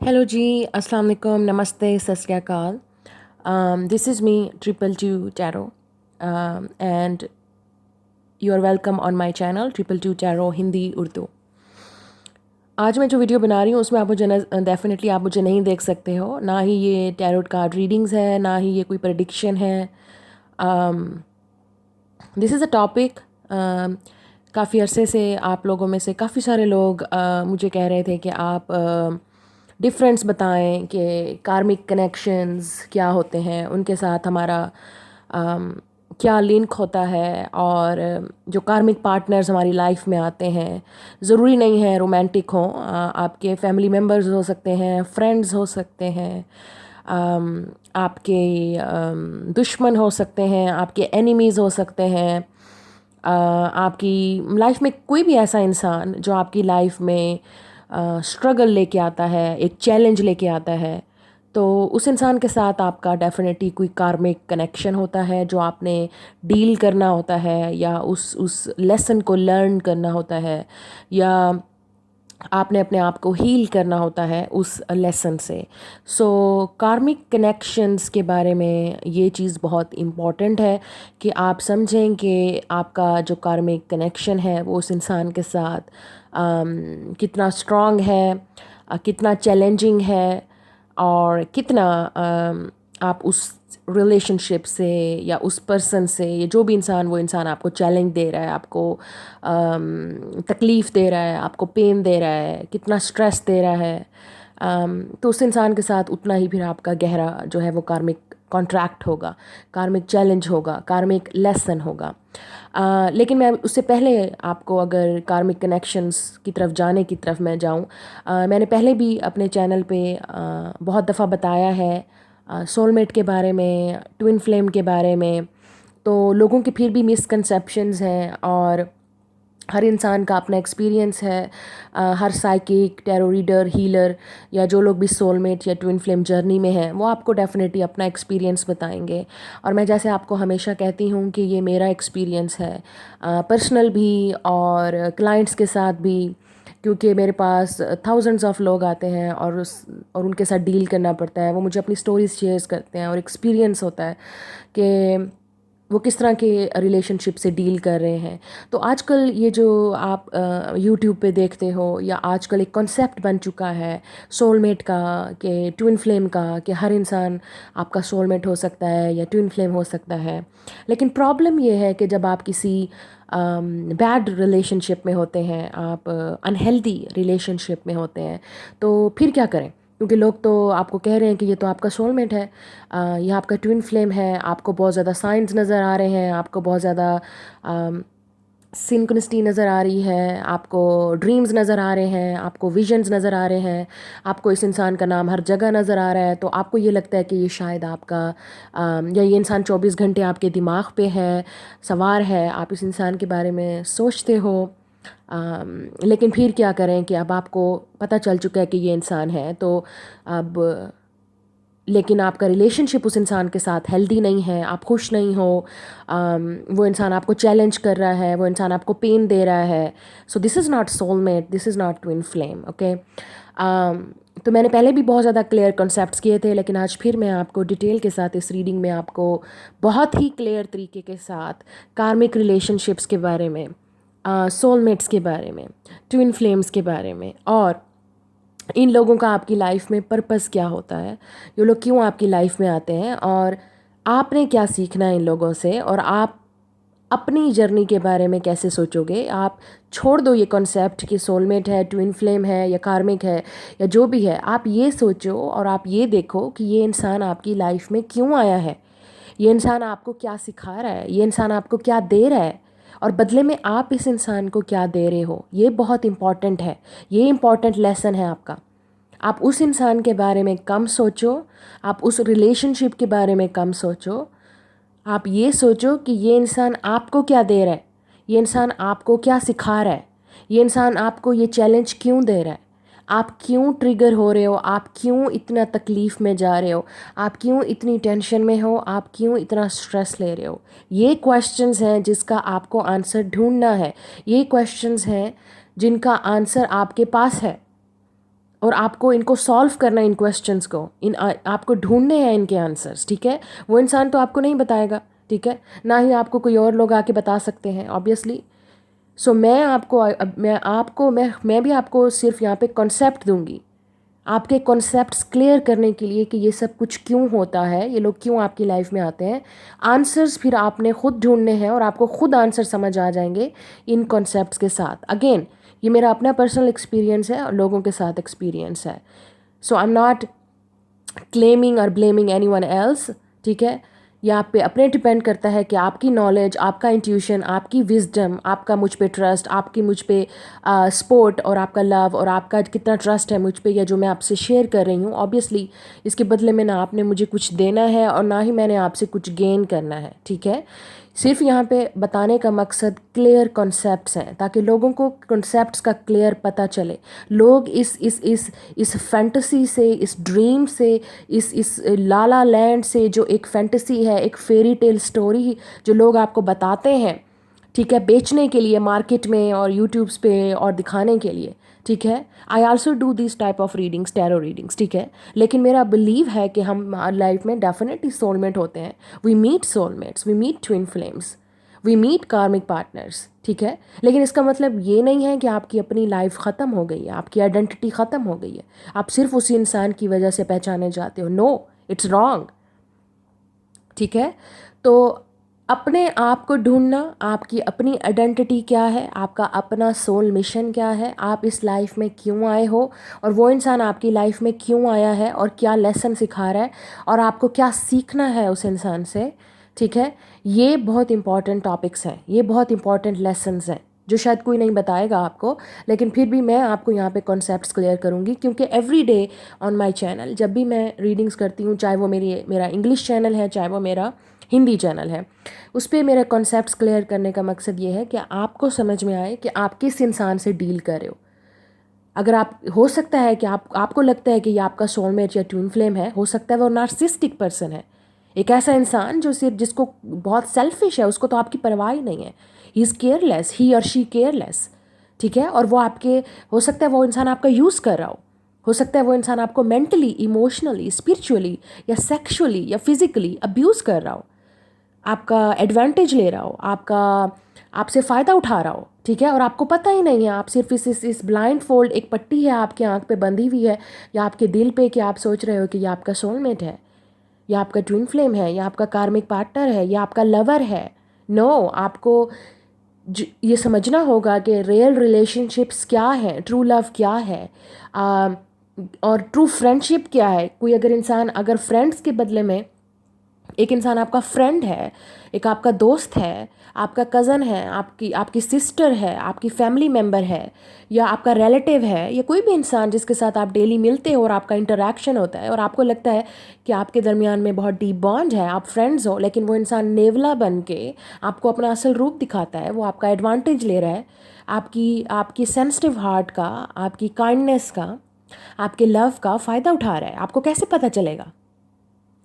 Hello जी, अस्सलाम वालेकुम, नमस्ते, Sat Shri Akal. This is me triple two tarot and you are welcome on my channel triple two tarot Hindi Urdu. आज मैं जो वीडियो बना रही हूँ उसमें आप मुझे डेफिनेटली आप मुझे नहीं देख सकते हो, ना ही ये टैरोट कार्ड रीडिंग्स है, ना ही ये कोई प्रेडिक्शन है। दिस इज़ अ टॉपिक काफ़ी अरसे से आप लोगों में से काफ़ी सारे लोग मुझे कह रहे थे कि आप डिफरेंस बताएं कि कार्मिक कनेक्शंस क्या होते हैं, उनके साथ हमारा अम, क्या लिंक होता है, और जो कार्मिक पार्टनर्स हमारी लाइफ में आते हैं ज़रूरी नहीं है रोमांटिक हों, आपके फैमिली मेम्बर्स हो सकते हैं, फ्रेंड्स हो सकते हैं, आपके दुश्मन हो सकते हैं, आपके एनिमीज़ हो सकते हैं, आपकी लाइफ में कोई भी ऐसा इंसान जो आपकी लाइफ में स्ट्रगल लेके आता है, एक चैलेंज लेके आता है, तो उस इंसान के साथ आपका डेफिनेटली कोई कार्मिक कनेक्शन होता है जो आपने डील करना होता है, या उस लेसन को लर्न करना होता है, या आपने अपने आप को हील करना होता है उस लेसन से। सो कार्मिक कनेक्शंस के बारे में ये चीज़ बहुत इम्पॉर्टेंट है कि आप समझें कि आपका जो कार्मिक कनेक्शन है वो उस इंसान के साथ कितना स्ट्रॉन्ग है, कितना चैलेंजिंग है, और कितना आप उस रिलेशनशिप से या उस पर्सन से, या जो भी इंसान, वो इंसान आपको चैलेंज दे रहा है, आपको तकलीफ़ दे रहा है, आपको पेन दे रहा है, कितना स्ट्रेस दे रहा है, तो उस इंसान के साथ उतना ही फिर आपका गहरा जो है वो कार्मिक कॉन्ट्रैक्ट होगा, कार्मिक चैलेंज होगा, कार्मिक लेसन होगा। लेकिन मैं उससे पहले आपको, अगर कार्मिक कनेक्शंस की तरफ जाने की तरफ मैं जाऊं, मैंने पहले भी अपने चैनल पे बहुत दफ़ा बताया है सोलमेट के बारे में, ट्विन फ्लेम के बारे में। तो लोगों के फिर भी मिसकंसेप्शंस हैं, और हर इंसान का अपना एक्सपीरियंस है। हर साइकिक, टैरो रीडर, हीलर, या जो लोग भी सोलमेट या ट्विन फ्लेम जर्नी में हैं, वो आपको डेफिनेटली अपना एक्सपीरियंस बताएंगे। और मैं जैसे आपको हमेशा कहती हूँ कि ये मेरा एक्सपीरियंस है, पर्सनल भी और क्लाइंट्स के साथ भी, क्योंकि मेरे पास थाउजेंड्स ऑफ लोग आते हैं और उनके साथ डील करना पड़ता है। वो मुझे अपनी स्टोरीज शेयर करते हैं, और एक्सपीरियंस होता है कि वो किस तरह के रिलेशनशिप से डील कर रहे हैं। तो आजकल ये जो आप यूट्यूब पे देखते हो, या आजकल एक कॉन्सेप्ट बन चुका है सोलमेट का, कि ट्विन फ्लेम का, कि हर इंसान आपका सोलमेट हो सकता है या ट्विन फ्लेम हो सकता है। लेकिन प्रॉब्लम ये है कि जब आप किसी बैड रिलेशनशिप में होते हैं, आप अनहेल्दी रिलेशनशिप में होते हैं, तो फिर क्या करें? क्योंकि लोग तो आपको कह रहे हैं कि ये तो आपका सोलमेट है, ये आपका ट्विन फ्लेम है, आपको बहुत ज़्यादा साइंस नज़र आ रहे हैं, आपको बहुत ज़्यादा सिंक्रोनिसिटी नज़र आ रही है, आपको ड्रीम्स नज़र आ रहे हैं, आपको विजन्स नज़र आ रहे हैं, आपको इस इंसान का नाम हर जगह नज़र आ रहा है। तो आपको ये लगता है कि ये शायद आपका या ये इंसान 24 घंटे आपके दिमाग पे है, सवार है, आप इस इंसान के बारे में सोचते हो। लेकिन फिर क्या करें कि अब आपको पता चल चुका है कि ये इंसान है, तो अब लेकिन आपका रिलेशनशिप उस इंसान के साथ हेल्दी नहीं है, आप खुश नहीं हो, वो इंसान आपको चैलेंज कर रहा है, वो इंसान आपको पेन दे रहा है। So this is not soulmate, this is not twin flame, okay. तो मैंने पहले भी बहुत ज़्यादा क्लियर कॉन्सेप्ट्स किए थे, लेकिन आज फिर मैं आपको डिटेल के साथ इस रीडिंग में आपको बहुत ही क्लियर तरीके के साथ कार्मिक रिलेशनशिप्स के बारे में, सोलमेट्स के बारे में, ट्विन फ्लेम्स के बारे में, और इन लोगों का आपकी लाइफ में पर्पस क्या होता है, ये लोग क्यों आपकी लाइफ में आते हैं, और आपने क्या सीखना है इन लोगों से, और आप अपनी जर्नी के बारे में कैसे सोचोगे। आप छोड़ दो ये कॉन्सेप्ट कि सोलमेट है, ट्विन फ्लेम है, या कार्मिक है, या जो भी है। आप ये सोचो और आप ये देखो कि ये इंसान आपकी लाइफ में क्यों आया है, ये इंसान आपको क्या सिखा रहा है, ये इंसान आपको क्या दे रहा है, और बदले में आप इस इंसान को क्या दे रहे हो। ये बहुत इम्पॉर्टेंट है, ये इम्पॉर्टेंट लेसन है आपका। आप उस इंसान के बारे में कम सोचो, आप उस रिलेशनशिप के बारे में कम सोचो। आप ये सोचो कि ये इंसान आपको क्या दे रहा है, ये इंसान आपको क्या सिखा रहा है, ये इंसान आपको ये चैलेंज क्यों दे रहा है, आप क्यों ट्रिगर हो रहे हो, आप क्यों इतना तकलीफ़ में जा रहे हो, आप क्यों इतनी टेंशन में हो, आप क्यों इतना स्ट्रेस ले रहे हो। ये क्वेश्चंस हैं जिसका आपको आंसर ढूंढना है। ये क्वेश्चंस हैं जिनका आंसर आपके पास है और आपको इनको सॉल्व करना है, इन क्वेश्चंस को, आपको ढूंढने हैं इनके आंसर्स, ठीक है। वो इंसान तो आपको नहीं बताएगा, ठीक है, ना ही आपको कोई और लोग आके बता सकते हैं ऑब्वियसली। सो मैं आपको अब मैं भी आपको सिर्फ यहाँ पे कॉन्सेप्ट दूंगी, आपके कॉन्सेप्ट्स क्लियर करने के लिए कि ये सब कुछ क्यों होता है, ये लोग क्यों आपकी लाइफ में आते हैं। आंसर्स फिर आपने खुद ढूंढने हैं और आपको खुद आंसर समझ आ जाएंगे इन कॉन्सेप्ट्स के साथ। अगेन, ये मेरा अपना पर्सनल एक्सपीरियंस है और लोगों के साथ एक्सपीरियंस है। सो आई एम नॉट क्लेमिंग और ब्लेमिंग एनी वन एल्स, ठीक है। ये आप पे अपने डिपेंड करता है कि आपकी नॉलेज, आपका इंट्यूशन, आपकी विजडम, आपका मुझ पे ट्रस्ट, आपकी मुझ पे सपोर्ट और आपका लव और आपका कितना ट्रस्ट है मुझ पे, या जो मैं आपसे शेयर कर रही हूँ। ऑब्वियसली इसके बदले में ना आपने मुझे कुछ देना है और ना ही मैंने आपसे कुछ गेन करना है, ठीक है। सिर्फ यहाँ पे बताने का मकसद क्लियर कॉन्सेप्ट्स हैं, ताकि लोगों को कॉन्सेप्ट्स का क्लियर पता चले। लोग इस फैंटेसी से, इस ड्रीम से, इस लाला लैंड से, जो एक फैंटेसी है, एक फेरी टेल स्टोरी जो लोग आपको बताते हैं, ठीक है, बेचने के लिए मार्केट में और यूट्यूब्स पे और दिखाने के लिए, ठीक है। I also do this type of readings, tarot readings, ठीक है। लेकिन मेरा बिलीव है कि हम लाइफ में डेफिनेटली सोलमेट होते हैं। We meet soulmates, we meet twin flames, we meet karmic partners, ठीक है। लेकिन इसका मतलब ये नहीं है कि आपकी अपनी लाइफ ख़त्म हो गई है, आपकी आइडेंटिटी ख़त्म हो गई है, आप सिर्फ उसी इंसान की वजह से पहचाने जाते हो। नो, इट्स रॉन्ग, ठीक है। तो अपने आप को ढूंढना, आपकी अपनी आइडेंटिटी क्या है, आपका अपना सोल मिशन क्या है, आप इस लाइफ में क्यों आए हो, और वो इंसान आपकी लाइफ में क्यों आया है और क्या लेसन सिखा रहा है और आपको क्या सीखना है उस इंसान से, ठीक है। ये बहुत इंपॉर्टेंट टॉपिक्स हैं, ये बहुत इंपॉर्टेंट लेसन्स हैं जो शायद कोई नहीं बताएगा आपको, लेकिन फिर भी मैं आपको यहाँ पे कॉन्सेप्ट्स क्लियर करूँगी, क्योंकि every day on my channel जब भी मैं रीडिंग्स करती हूँ, चाहे वो मेरा इंग्लिश चैनल है, चाहे वो मेरा हिंदी चैनल है, उस पर मेरे कॉन्सेप्ट्स क्लियर करने का मकसद ये है कि आपको समझ में आए कि आप किस इंसान से डील कर रहे हो। अगर आप, हो सकता है कि आपको लगता है कि ये आपका सोलमेट या ट्विन फ्लेम है, हो सकता है वो नार्सिसिस्टिक पर्सन है, एक ऐसा इंसान जो सिर्फ, जिसको बहुत सेल्फिश है, उसको तो आपकी परवाह ही नहीं है, ही इज़ केयरलेस, ही और शी केयरलेस, ठीक है। और वो आपके, हो सकता है वो इंसान आपका यूज़ कर रहा हो सकता है वो इंसान आपको मेंटली, इमोशनली, स्पिरिचुअली या सेक्शुअली या फिजिकली अब्यूज़ कर रहा हो, आपका एडवांटेज ले रहा हो, आपसे फ़ायदा उठा रहा हो, ठीक है, और आपको पता ही नहीं है। आप सिर्फ इस ब्लाइंड फोल्ड, एक पट्टी है आपके आँख पे बंधी हुई है या आपके दिल पे, कि आप सोच रहे हो कि ये आपका सोलमेट है, या आपका ट्विन फ्लेम है, या आपका कार्मिक पार्टनर है, या आपका लवर है। नो, आपको ये समझना होगा कि रियल रिलेशनशिप्स क्या है, ट्रू लव क्या है, और ट्रू फ्रेंडशिप क्या है। कोई अगर इंसान, अगर फ्रेंड्स के बदले में एक इंसान आपका फ्रेंड है, एक आपका दोस्त है, आपका कज़न है, आपकी सिस्टर है, आपकी फैमिली मेम्बर है, या आपका रिलेटिव है, या कोई भी इंसान जिसके साथ आप डेली मिलते हो और आपका इंटरेक्शन होता है और आपको लगता है कि आपके दरमियान में बहुत डीप बॉन्ड है, आप फ्रेंड्स हो, लेकिन वो इंसान नेवला बन के आपको अपना असल रूप दिखाता है, वो आपका एडवांटेज ले रहा है, आपकी सेंसिटिव हार्ट का, आपकी काइंडनेस का, आपके लव का फ़ायदा उठा रहा है, आपको कैसे पता चलेगा,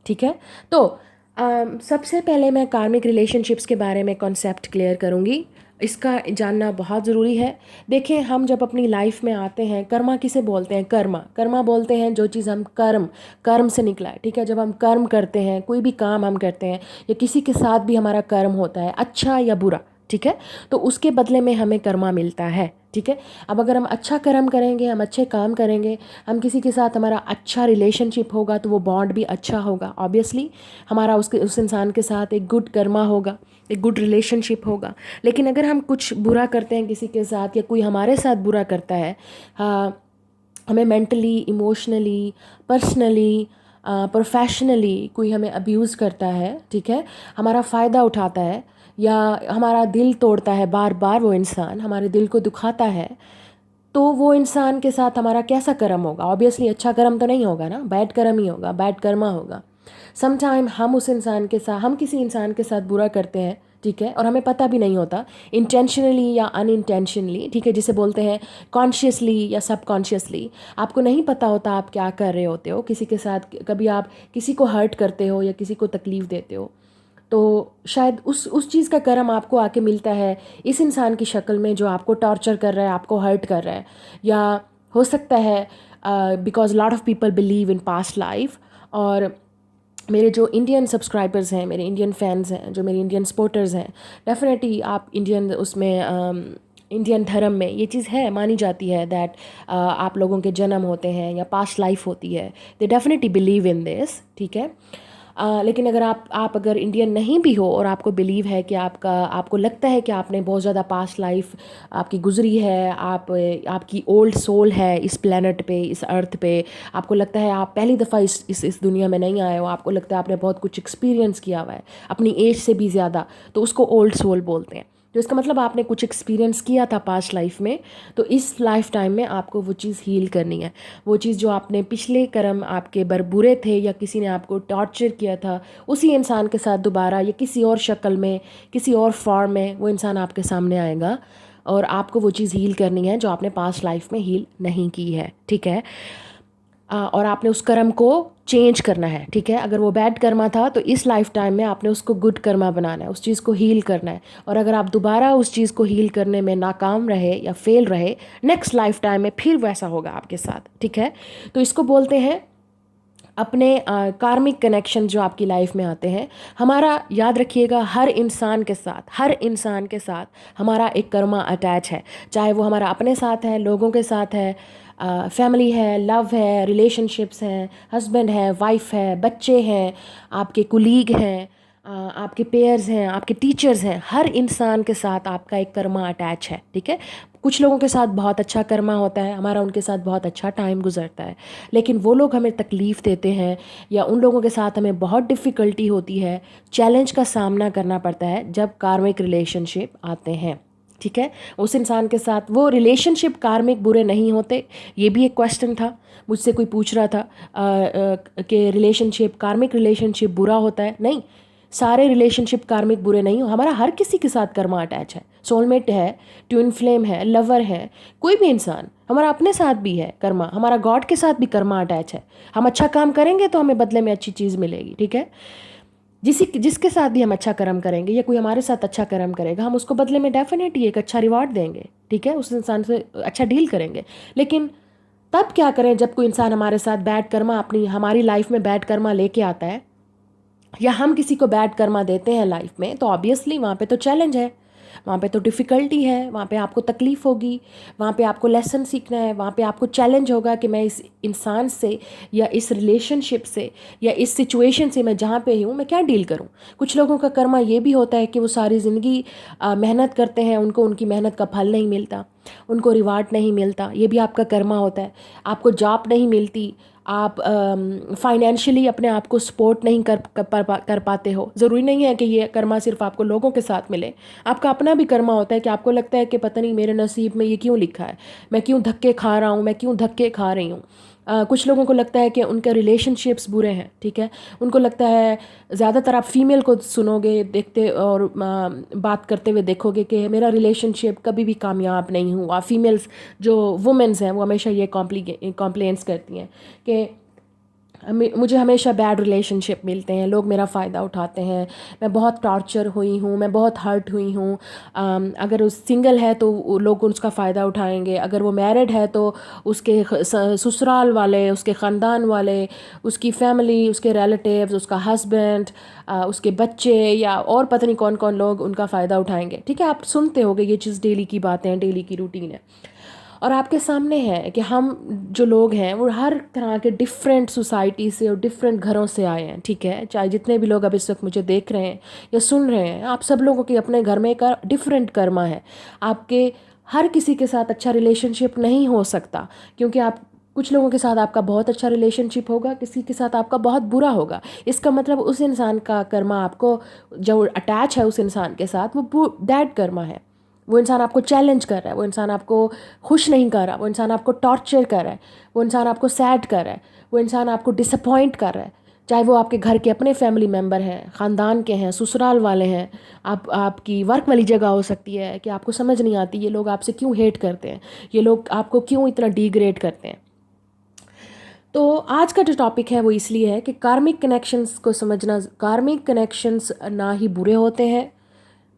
ठीक है। तो सबसे पहले मैं कार्मिक रिलेशनशिप्स के बारे में कॉन्सेप्ट क्लियर करूँगी, इसका जानना बहुत ज़रूरी है। देखें, हम जब अपनी लाइफ में आते हैं, कर्मा किसे बोलते हैं, कर्मा बोलते हैं जो चीज़ हम कर्म से निकला है, ठीक है। जब हम कर्म करते हैं, कोई भी काम हम करते हैं, या किसी के साथ भी हमारा कर्म होता है, अच्छा या बुरा, ठीक है, तो उसके बदले में हमें कर्मा मिलता है, ठीक है। अब अगर हम अच्छा कर्म करेंगे, हम अच्छे काम करेंगे, हम किसी के साथ, हमारा अच्छा रिलेशनशिप होगा, तो वो बॉन्ड भी अच्छा होगा, ऑब्वियसली हमारा उस इंसान के साथ एक गुड कर्मा होगा, एक गुड रिलेशनशिप होगा। लेकिन अगर हम कुछ बुरा करते हैं किसी के साथ, या कोई हमारे साथ बुरा करता है, हमें मेंटली, इमोशनली, पर्सनली, प्रोफेशनली कोई हमें अब्यूज़ करता है, ठीक है, हमारा फ़ायदा उठाता है, या हमारा दिल तोड़ता है, बार बार वो इंसान हमारे दिल को दुखाता है, तो वो इंसान के साथ हमारा कैसा कर्म होगा? ऑब्वियसली अच्छा कर्म तो नहीं होगा ना, बैड कर्म ही होगा, बैड कर्मा होगा। समटाइम हम किसी इंसान के साथ बुरा करते हैं, ठीक है, और हमें पता भी नहीं होता, इंटेंशनली या अनइंटेंशनली, ठीक है, जिसे बोलते हैं कॉन्शियसली या सबकॉन्शियसली। आपको नहीं पता होता आप क्या कर रहे होते हो किसी के साथ। कभी आप किसी को हर्ट करते हो या किसी को तकलीफ़ देते हो, तो शायद उस चीज़ का कर्म आपको आके मिलता है इस इंसान की शक्ल में जो आपको टॉर्चर कर रहा है, आपको हर्ट कर रहा है। या हो सकता है because lot of people believe in past life. और मेरे जो इंडियन सब्सक्राइबर्स हैं, मेरे इंडियन फैंस हैं, जो मेरे इंडियन सपोर्टर्स हैं, डेफिनेटली आप इंडियन उसमें इंडियन धर्म में ये चीज़ है, मानी जाती है दैट आप लोगों के जन्म होते हैं या पास्ट लाइफ होती है। They definitely believe in this, ठीक है। लेकिन अगर आप अगर इंडियन नहीं भी हो और आपको बिलीव है कि आपको लगता है कि आपने बहुत ज़्यादा पास्ट लाइफ आपकी गुजरी है, आपकी ओल्ड सोल है इस प्लेनेट पे, इस अर्थ पे, आपको लगता है आप पहली दफ़ा इस दुनिया में नहीं आए हो, आपको लगता है आपने बहुत कुछ एक्सपीरियंस किया हुआ है अपनी एज से भी ज़्यादा, तो उसको ओल्ड सोल बोलते हैं। तो इसका मतलब आपने कुछ एक्सपीरियंस किया था पास्ट लाइफ में, तो इस लाइफ टाइम में आपको वो चीज़ हील करनी है। वो चीज़ जो आपने पिछले कर्म आपके बुरे थे या किसी ने आपको टॉर्चर किया था, उसी इंसान के साथ दोबारा या किसी और शक्ल में, किसी और फॉर्म में वो इंसान आपके सामने आएगा और आपको वो चीज़ हील करनी है जो आपने पास्ट लाइफ में हील नहीं की है, ठीक है। और आपने उस कर्म को चेंज करना है, ठीक है। अगर वो बैड कर्मा था तो इस लाइफ टाइम में आपने उसको गुड कर्मा बनाना है, उस चीज़ को हील करना है। और अगर आप दोबारा उस चीज़ को हील करने में नाकाम रहे या फेल रहे, नेक्स्ट लाइफ टाइम में फिर वैसा होगा आपके साथ, ठीक है। तो इसको बोलते हैं अपने कार्मिक कनेक्शन जो आपकी लाइफ में आते हैं। हमारा याद रखिएगा, हर इंसान के साथ हमारा एक कर्मा अटैच है, चाहे वो हमारा अपने साथ है, लोगों के साथ है, फैमिली है, लव है, रिलेशनशिप्स हैं, हस्बैंड है, वाइफ है, बच्चे हैं, आपके कुलीग हैं, आपके पेयर्स हैं, आपके टीचर्स हैं। हर इंसान के साथ आपका एक कर्मा अटैच है, ठीक है। कुछ लोगों के साथ बहुत अच्छा कर्मा होता है, हमारा उनके साथ बहुत अच्छा टाइम गुजरता है, लेकिन वो लोग हमें तकलीफ़ देते हैं या उन लोगों के साथ हमें बहुत डिफ़िकल्टी होती है, चैलेंज का सामना करना पड़ता है जब कार्मिक रिलेशनशिप आते हैं, ठीक है। उस इंसान के साथ वो रिलेशनशिप कार्मिक बुरे नहीं होते। ये भी एक क्वेश्चन था, मुझसे कोई पूछ रहा था कि रिलेशनशिप, कार्मिक रिलेशनशिप बुरा होता है? नहीं, सारे रिलेशनशिप कार्मिक बुरे नहीं हो। हमारा हर किसी के साथ कर्मा अटैच है, सोलमेट है, ट्विन फ्लेम है, लवर है, कोई भी इंसान, हमारा अपने साथ भी है कर्मा, हमारा गॉड के साथ भी कर्मा अटैच है। हम अच्छा काम करेंगे तो हमें बदले में अच्छी चीज़ मिलेगी, ठीक है। जिसके साथ भी हम अच्छा कर्म करेंगे या कोई हमारे साथ अच्छा कर्म करेगा, हम उसको बदले में डेफिनेटली एक अच्छा रिवॉर्ड देंगे, ठीक है। उस इंसान से अच्छा डील करेंगे। लेकिन तब क्या करें जब कोई इंसान हमारे साथ बैड कर्मा अपनी हमारी लाइफ में बैड कर्मा लेके आता है, या हम किसी को बैड कर्मा देते हैं लाइफ में, तो ऑब्वियसली वहाँ पे तो चैलेंज है, वहाँ पे तो डिफ़िकल्टी है, वहाँ पे आपको तकलीफ़ होगी, वहाँ पे आपको लेसन सीखना है, वहाँ पे आपको चैलेंज होगा कि मैं इस इंसान से या इस रिलेशनशिप से या इस सिचुएशन से मैं जहाँ पे हूँ मैं क्या डील करूँ। कुछ लोगों का कर्मा ये भी होता है कि वो सारी ज़िंदगी मेहनत करते हैं, उनको उनकी मेहनत का फल नहीं मिलता, उनको रिवार्ड नहीं मिलता, ये भी आपका कर्मा होता है। आपको जॉब नहीं मिलती, आप फाइनेंशियली अपने आप को सपोर्ट नहीं कर पाते हो। ज़रूरी नहीं है कि ये कर्मा सिर्फ आपको लोगों के साथ मिले, आपका अपना भी कर्मा होता है कि आपको लगता है कि पता नहीं मेरे नसीब में ये क्यों लिखा है, मैं क्यों धक्के खा रहा हूँ, मैं क्यों धक्के खा रही हूँ। कुछ लोगों को लगता है कि उनके रिलेशनशिप्स बुरे हैं, ठीक है। उनको लगता है, ज़्यादातर आप फीमेल को सुनोगे, देखते और बात करते हुए देखोगे कि मेरा रिलेशनशिप कभी भी कामयाब नहीं हुआ। फीमेल्स जो वुमेन्स हैं वो हमेशा ये कॉम्प्लेंट्स करती हैं कि मुझे हमेशा बैड रिलेशनशिप मिलते हैं, लोग मेरा फ़ायदा उठाते हैं, मैं बहुत टॉर्चर हुई हूँ, मैं बहुत हर्ट हुई हूँ। अगर वो सिंगल है तो लोग उसका फ़ायदा उठाएंगे, अगर वो मैरिड है तो उसके ससुराल वाले, उसके ख़ानदान वाले, उसकी फैमिली, उसके रिलेटिव्स, उसका हस्बैंड, उसके बच्चे या और पता नहीं कौन कौन लोग उनका फ़ायदा उठाएंगे, ठीक है। आप सुनते होगे ये चीज़, डेली की बातें हैं, डेली की रूटीन है। और आपके सामने है कि हम जो लोग हैं वो हर तरह के डिफरेंट सोसाइटी से और डिफरेंट घरों से आए हैं, ठीक है। चाहे जितने भी लोग अब इस वक्त मुझे देख रहे हैं या सुन रहे हैं, आप सब लोगों के अपने घर में एक डिफरेंट कर्मा है। आपके हर किसी के साथ अच्छा रिलेशनशिप नहीं हो सकता, क्योंकि आप कुछ लोगों के साथ आपका बहुत अच्छा रिलेशनशिप होगा, किसी के साथ आपका बहुत बुरा होगा। इसका मतलब उस इंसान का कर्मा, आपको जो अटैच है उस इंसान के साथ, वो बैड कर्मा है। वो इंसान आपको चैलेंज कर रहा है, वो इंसान आपको खुश नहीं कर रहा, वो इंसान आपको टॉर्चर कर रहा है, वो इंसान आपको सैड कर रहा है, वो इंसान आपको डिसअपॉइंट कर रहा है। चाहे वो आपके घर के अपने फैमिली मेम्बर हैं, ख़ानदान के हैं, ससुराल वाले हैं, आपकी वर्क वाली जगह हो सकती है कि आपको समझ नहीं आती ये लोग आपसे क्यों हेट करते हैं, ये लोग आपको क्यों इतना डिग्रेड करते हैं। तो आज का जो टॉपिक है वो इसलिए है कि कार्मिक कनेक्शंस को समझना। कार्मिक कनेक्शंस ना ही बुरे होते हैं,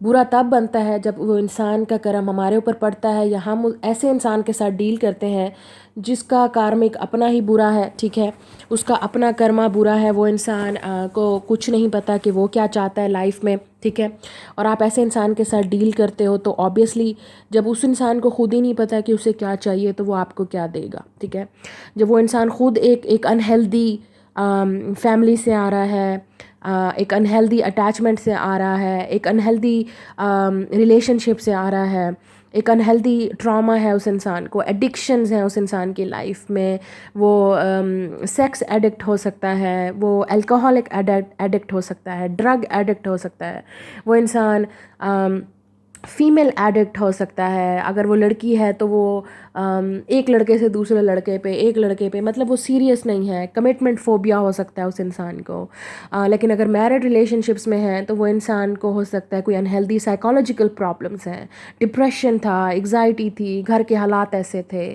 बुरा तब बनता है जब वो इंसान का कर्म हमारे ऊपर पड़ता है या हम ऐसे इंसान के साथ डील करते हैं जिसका कार्मिक अपना ही बुरा है, ठीक है, उसका अपना कर्मा बुरा है। वो इंसान को कुछ नहीं पता कि वो क्या चाहता है लाइफ में, ठीक है, और आप ऐसे इंसान के साथ डील करते हो तो ऑब्वियसली जब उस इंसान को खुद ही नहीं पता कि उसे क्या चाहिए तो वो आपको क्या देगा, ठीक है। जब वो इंसान खुद एक अनहेल्दी फैमिली से आ रहा है, एक अनहेल्दी अटैचमेंट से आ रहा है, एक अनहेल्दी रिलेशनशिप से आ रहा है, एक अनहेल्दी ट्रॉमा है उस इंसान को, एडिक्शंस हैं उस इंसान की लाइफ में, वो सेक्स एडिक्ट हो सकता है, वो अल्कोहलिक एडिक्ट हो सकता है, ड्रग एडिक्ट हो सकता है, वो इंसान फीमेल एडिक्ट हो सकता है। अगर वो लड़की है तो वो एक लड़के से दूसरे लड़के पे, एक लड़के पे, मतलब वो सीरियस नहीं है, कमिटमेंट फोबिया हो सकता है उस इंसान को। लेकिन अगर मैरिड रिलेशनशिप्स में है तो वो इंसान को हो सकता है कोई अनहेल्दी साइकोलॉजिकल प्रॉब्लम्स हैं, डिप्रेशन था, एग्जाइटी थी, घर के हालात ऐसे थे,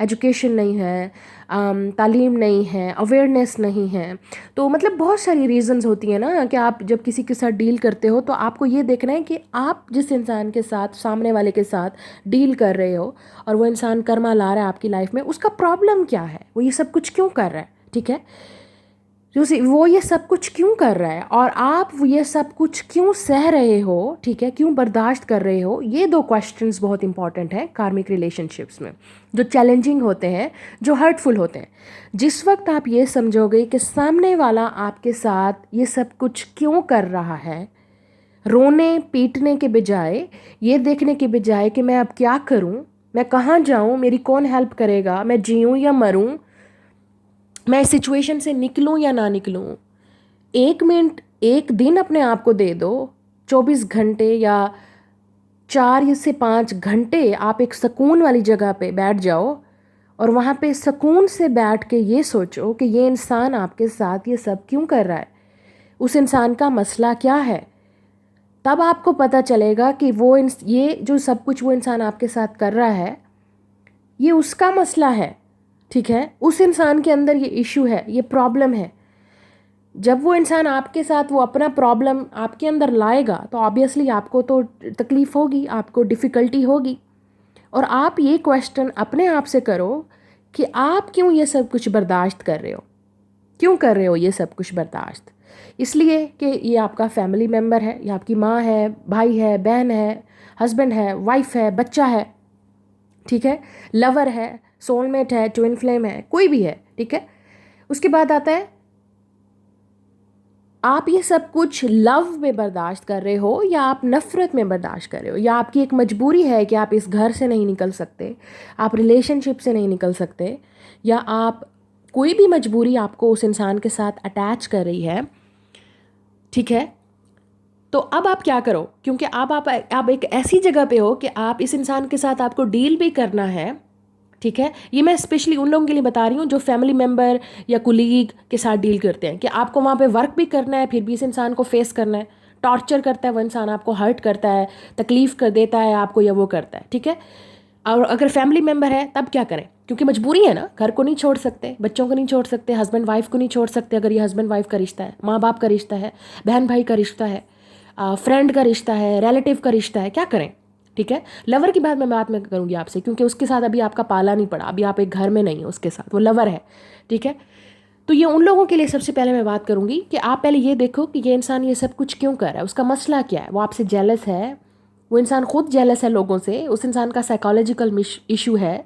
एजुकेशन नहीं है, तालीम नहीं है, अवेयरनेस नहीं है। तो मतलब बहुत सारी रीज़न्स होती हैं ना कि आप जब किसी के साथ डील करते हो तो आपको ये देखना है कि आप जिस इंसान के साथ, सामने वाले के साथ डील कर रहे हो और वो इंसान कर्मा ला रहा है आपकी लाइफ में, उसका प्रॉब्लम क्या है, वो ये सब कुछ क्यों कर रहा है, ठीक है, वो ये सब कुछ क्यों कर रहा है और आप ये सब कुछ क्यों सह रहे हो, ठीक है, क्यों बर्दाश्त कर रहे हो। ये दो क्वेश्चंस बहुत इंपॉर्टेंट हैं कार्मिक रिलेशनशिप्स में, जो चैलेंजिंग होते हैं, जो हर्टफुल होते हैं। जिस वक्त आप ये समझोगे कि सामने वाला आपके साथ ये सब कुछ क्यों कर रहा है, रोने पीटने के बजाय, ये देखने के बजाय कि मैं अब क्या करूं, मैं कहाँ जाऊं, मेरी कौन हेल्प करेगा, मैं जीऊं या मरूं, मैं इस सिचुएशन से निकलूं या ना निकलूं, 1 मिनट, एक दिन अपने आप को दे दो, 24 घंटे या 4 से 5 घंटे आप एक सुकून वाली जगह पे बैठ जाओ और वहाँ पे सुकून से बैठ के ये सोचो कि ये इंसान आपके साथ ये सब क्यों कर रहा है, उस इंसान का मसला क्या है। तब आपको पता चलेगा कि ये जो सब कुछ वो इंसान आपके साथ कर रहा है ये उसका मसला है, ठीक है, उस इंसान के अंदर ये इशू है, ये प्रॉब्लम है। जब वो इंसान आपके साथ वो अपना प्रॉब्लम आपके अंदर लाएगा तो ऑब्वियसली आपको तो तकलीफ़ होगी, आपको डिफ़िकल्टी होगी। और आप ये क्वेश्चन अपने आप से करो कि आप क्यों ये सब कुछ बर्दाश्त कर रहे हो, क्यों कर रहे हो ये सब कुछ बर्दाश्त। इसलिए कि ये आपका फैमिली मेम्बर है, ये आपकी माँ है, भाई है, बहन है, हस्बैंड है, वाइफ है, बच्चा है, ठीक है, लवर है, सोलमेट है, ट्विन फ्लेम है, कोई भी है, ठीक है। उसके बाद आता है आप ये सब कुछ लव में बर्दाश्त कर रहे हो या आप नफ़रत में बर्दाश्त कर रहे हो, या आपकी एक मजबूरी है कि आप इस घर से नहीं निकल सकते, आप रिलेशनशिप से नहीं निकल सकते, या आप कोई भी मजबूरी आपको उस इंसान के साथ अटैच कर रही है, ठीक है। तो अब आप क्या करो, क्योंकि आप एक ऐसी जगह पे हो कि आप इस इंसान के साथ आपको डील भी करना है, ठीक है। ये मैं स्पेशली उन लोगों के लिए बता रही हूँ जो फैमिली मेम्बर या कुलीग के साथ डील करते हैं कि आपको वहाँ पे वर्क भी करना है, फिर भी इस इंसान को फेस करना है, टॉर्चर करता है वो इंसान, आपको हर्ट करता है, तकलीफ़ कर देता है आपको, या वो करता है, ठीक है। और अगर फैमिली मेम्बर है तब क्या करें, क्योंकि मजबूरी है ना, घर को नहीं छोड़ सकते, बच्चों को नहीं छोड़ सकते, हस्बैंड वाइफ को नहीं छोड़ सकते, अगर ये हस्बैंड वाइफ का रिश्ता है, माँ बाप का रिश्ता है, बहन भाई का रिश्ता है, फ्रेंड का रिश्ता है, रिलेटिव का रिश्ता है, क्या करें, ठीक है। लवर की बात मैं बात में करूँगी आपसे, क्योंकि उसके साथ अभी आपका पाला नहीं पड़ा, अभी आप एक घर में नहीं हो उसके साथ, वो लवर है, ठीक है। तो ये उन लोगों के लिए सबसे पहले मैं बात करूँगी कि आप पहले ये देखो कि ये इंसान ये सब कुछ क्यों कर रहा है, उसका मसला क्या है। वो आपसे जेलस है, वो इंसान खुद जेलस है लोगों से, उस इंसान का साइकोलॉजिकल इशू है,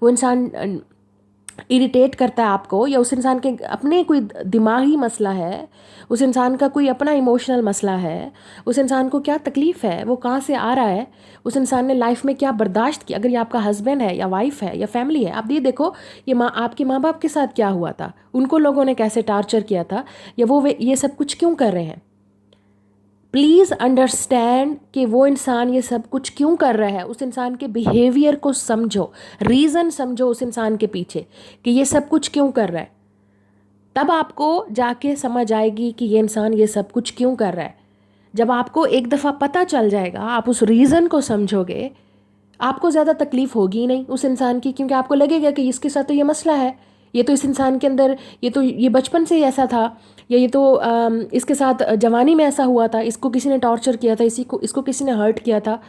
वो इंसान इरिटेट करता है आपको, या उस इंसान के अपने कोई दिमागी मसला है, उस इंसान का कोई अपना इमोशनल मसला है, उस इंसान को क्या तकलीफ़ है, वो कहाँ से आ रहा है, उस इंसान ने लाइफ में क्या बर्दाश्त किया। अगर ये आपका हस्बैंड है या वाइफ है या फैमिली है, आप ये देखो ये आपके माँ बाप के साथ क्या हुआ था, उनको लोगों ने कैसे टार्चर किया था, या वो ये सब कुछ क्यों कर रहे हैं। प्लीज़ अंडरस्टैंड कि वो इंसान ये सब कुछ क्यों कर रहा है, उस इंसान के बिहेवियर को समझो, रीज़न समझो उस इंसान के पीछे कि ये सब कुछ क्यों कर रहा है। तब आपको जाके समझ आएगी कि ये इंसान ये सब कुछ क्यों कर रहा है। जब आपको एक दफ़ा पता चल जाएगा, आप उस रीज़न को समझोगे, आपको ज़्यादा तकलीफ़ होगी नहीं उस इंसान की, क्योंकि आपको लगेगा कि इसके साथ तो ये मसला है, ये तो इस इंसान के अंदर, ये बचपन से ही ऐसा था, या ये तो इसके साथ जवानी में ऐसा हुआ था, इसको किसी ने टॉर्चर किया था, इसको किसी ने हर्ट किया था,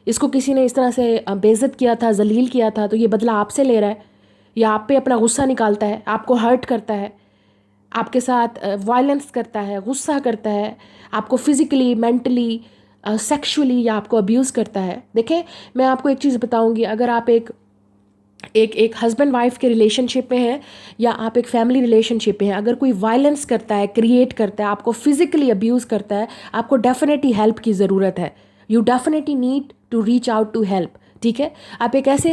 इसको किसी ने इस तरह से बेइज्जत किया था, जलील किया था, तो ये बदला आपसे ले रहा है, या आप पे अपना गुस्सा निकालता है, आपको हर्ट करता है, आपके साथ वायलेंस करता है, गुस्सा करता है, आपको फिज़िकली, मेंटली, सेक्सुअली या आपको अब्यूज़ करता है। देखें, मैं आपको एक चीज़ बताऊंगी, अगर आप एक हस्बैंड वाइफ के रिलेशनशिप में हैं, या आप एक फैमिली रिलेशनशिप में हैं, अगर कोई वायलेंस करता है, क्रिएट करता है, आपको फिजिकली अब्यूज़ करता है, आपको डेफिनेटली हेल्प की ज़रूरत है। You definitely need to reach out to help. ठीक है, आप एक ऐसे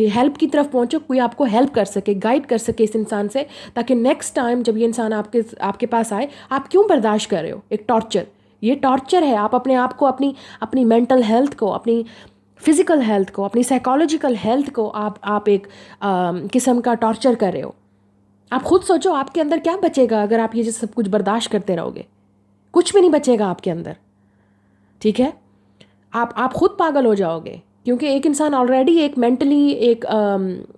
हेल्प की तरफ पहुंचो, कोई आपको हेल्प कर सके, गाइड कर सके इस इंसान से, ताकि नेक्स्ट टाइम जब ये इंसान आपके पास आए, आप क्यों बर्दाश्त कर रहे हो एक टॉर्चर? ये टॉर्चर है। आप अपने आप को, अपनी मेंटल हेल्थ को, अपनी फिजिकल हेल्थ को, अपनी साइकोलॉजिकल हेल्थ को आप एक किस्म का टॉर्चर कर रहे हो। आप खुद सोचो, आपके अंदर क्या बचेगा अगर आप ये सब कुछ बर्दाश्त करते रहोगे? कुछ भी नहीं बचेगा आपके अंदर। ठीक है, आप खुद पागल हो जाओगे, क्योंकि एक इंसान ऑलरेडी एक मेंटली, एक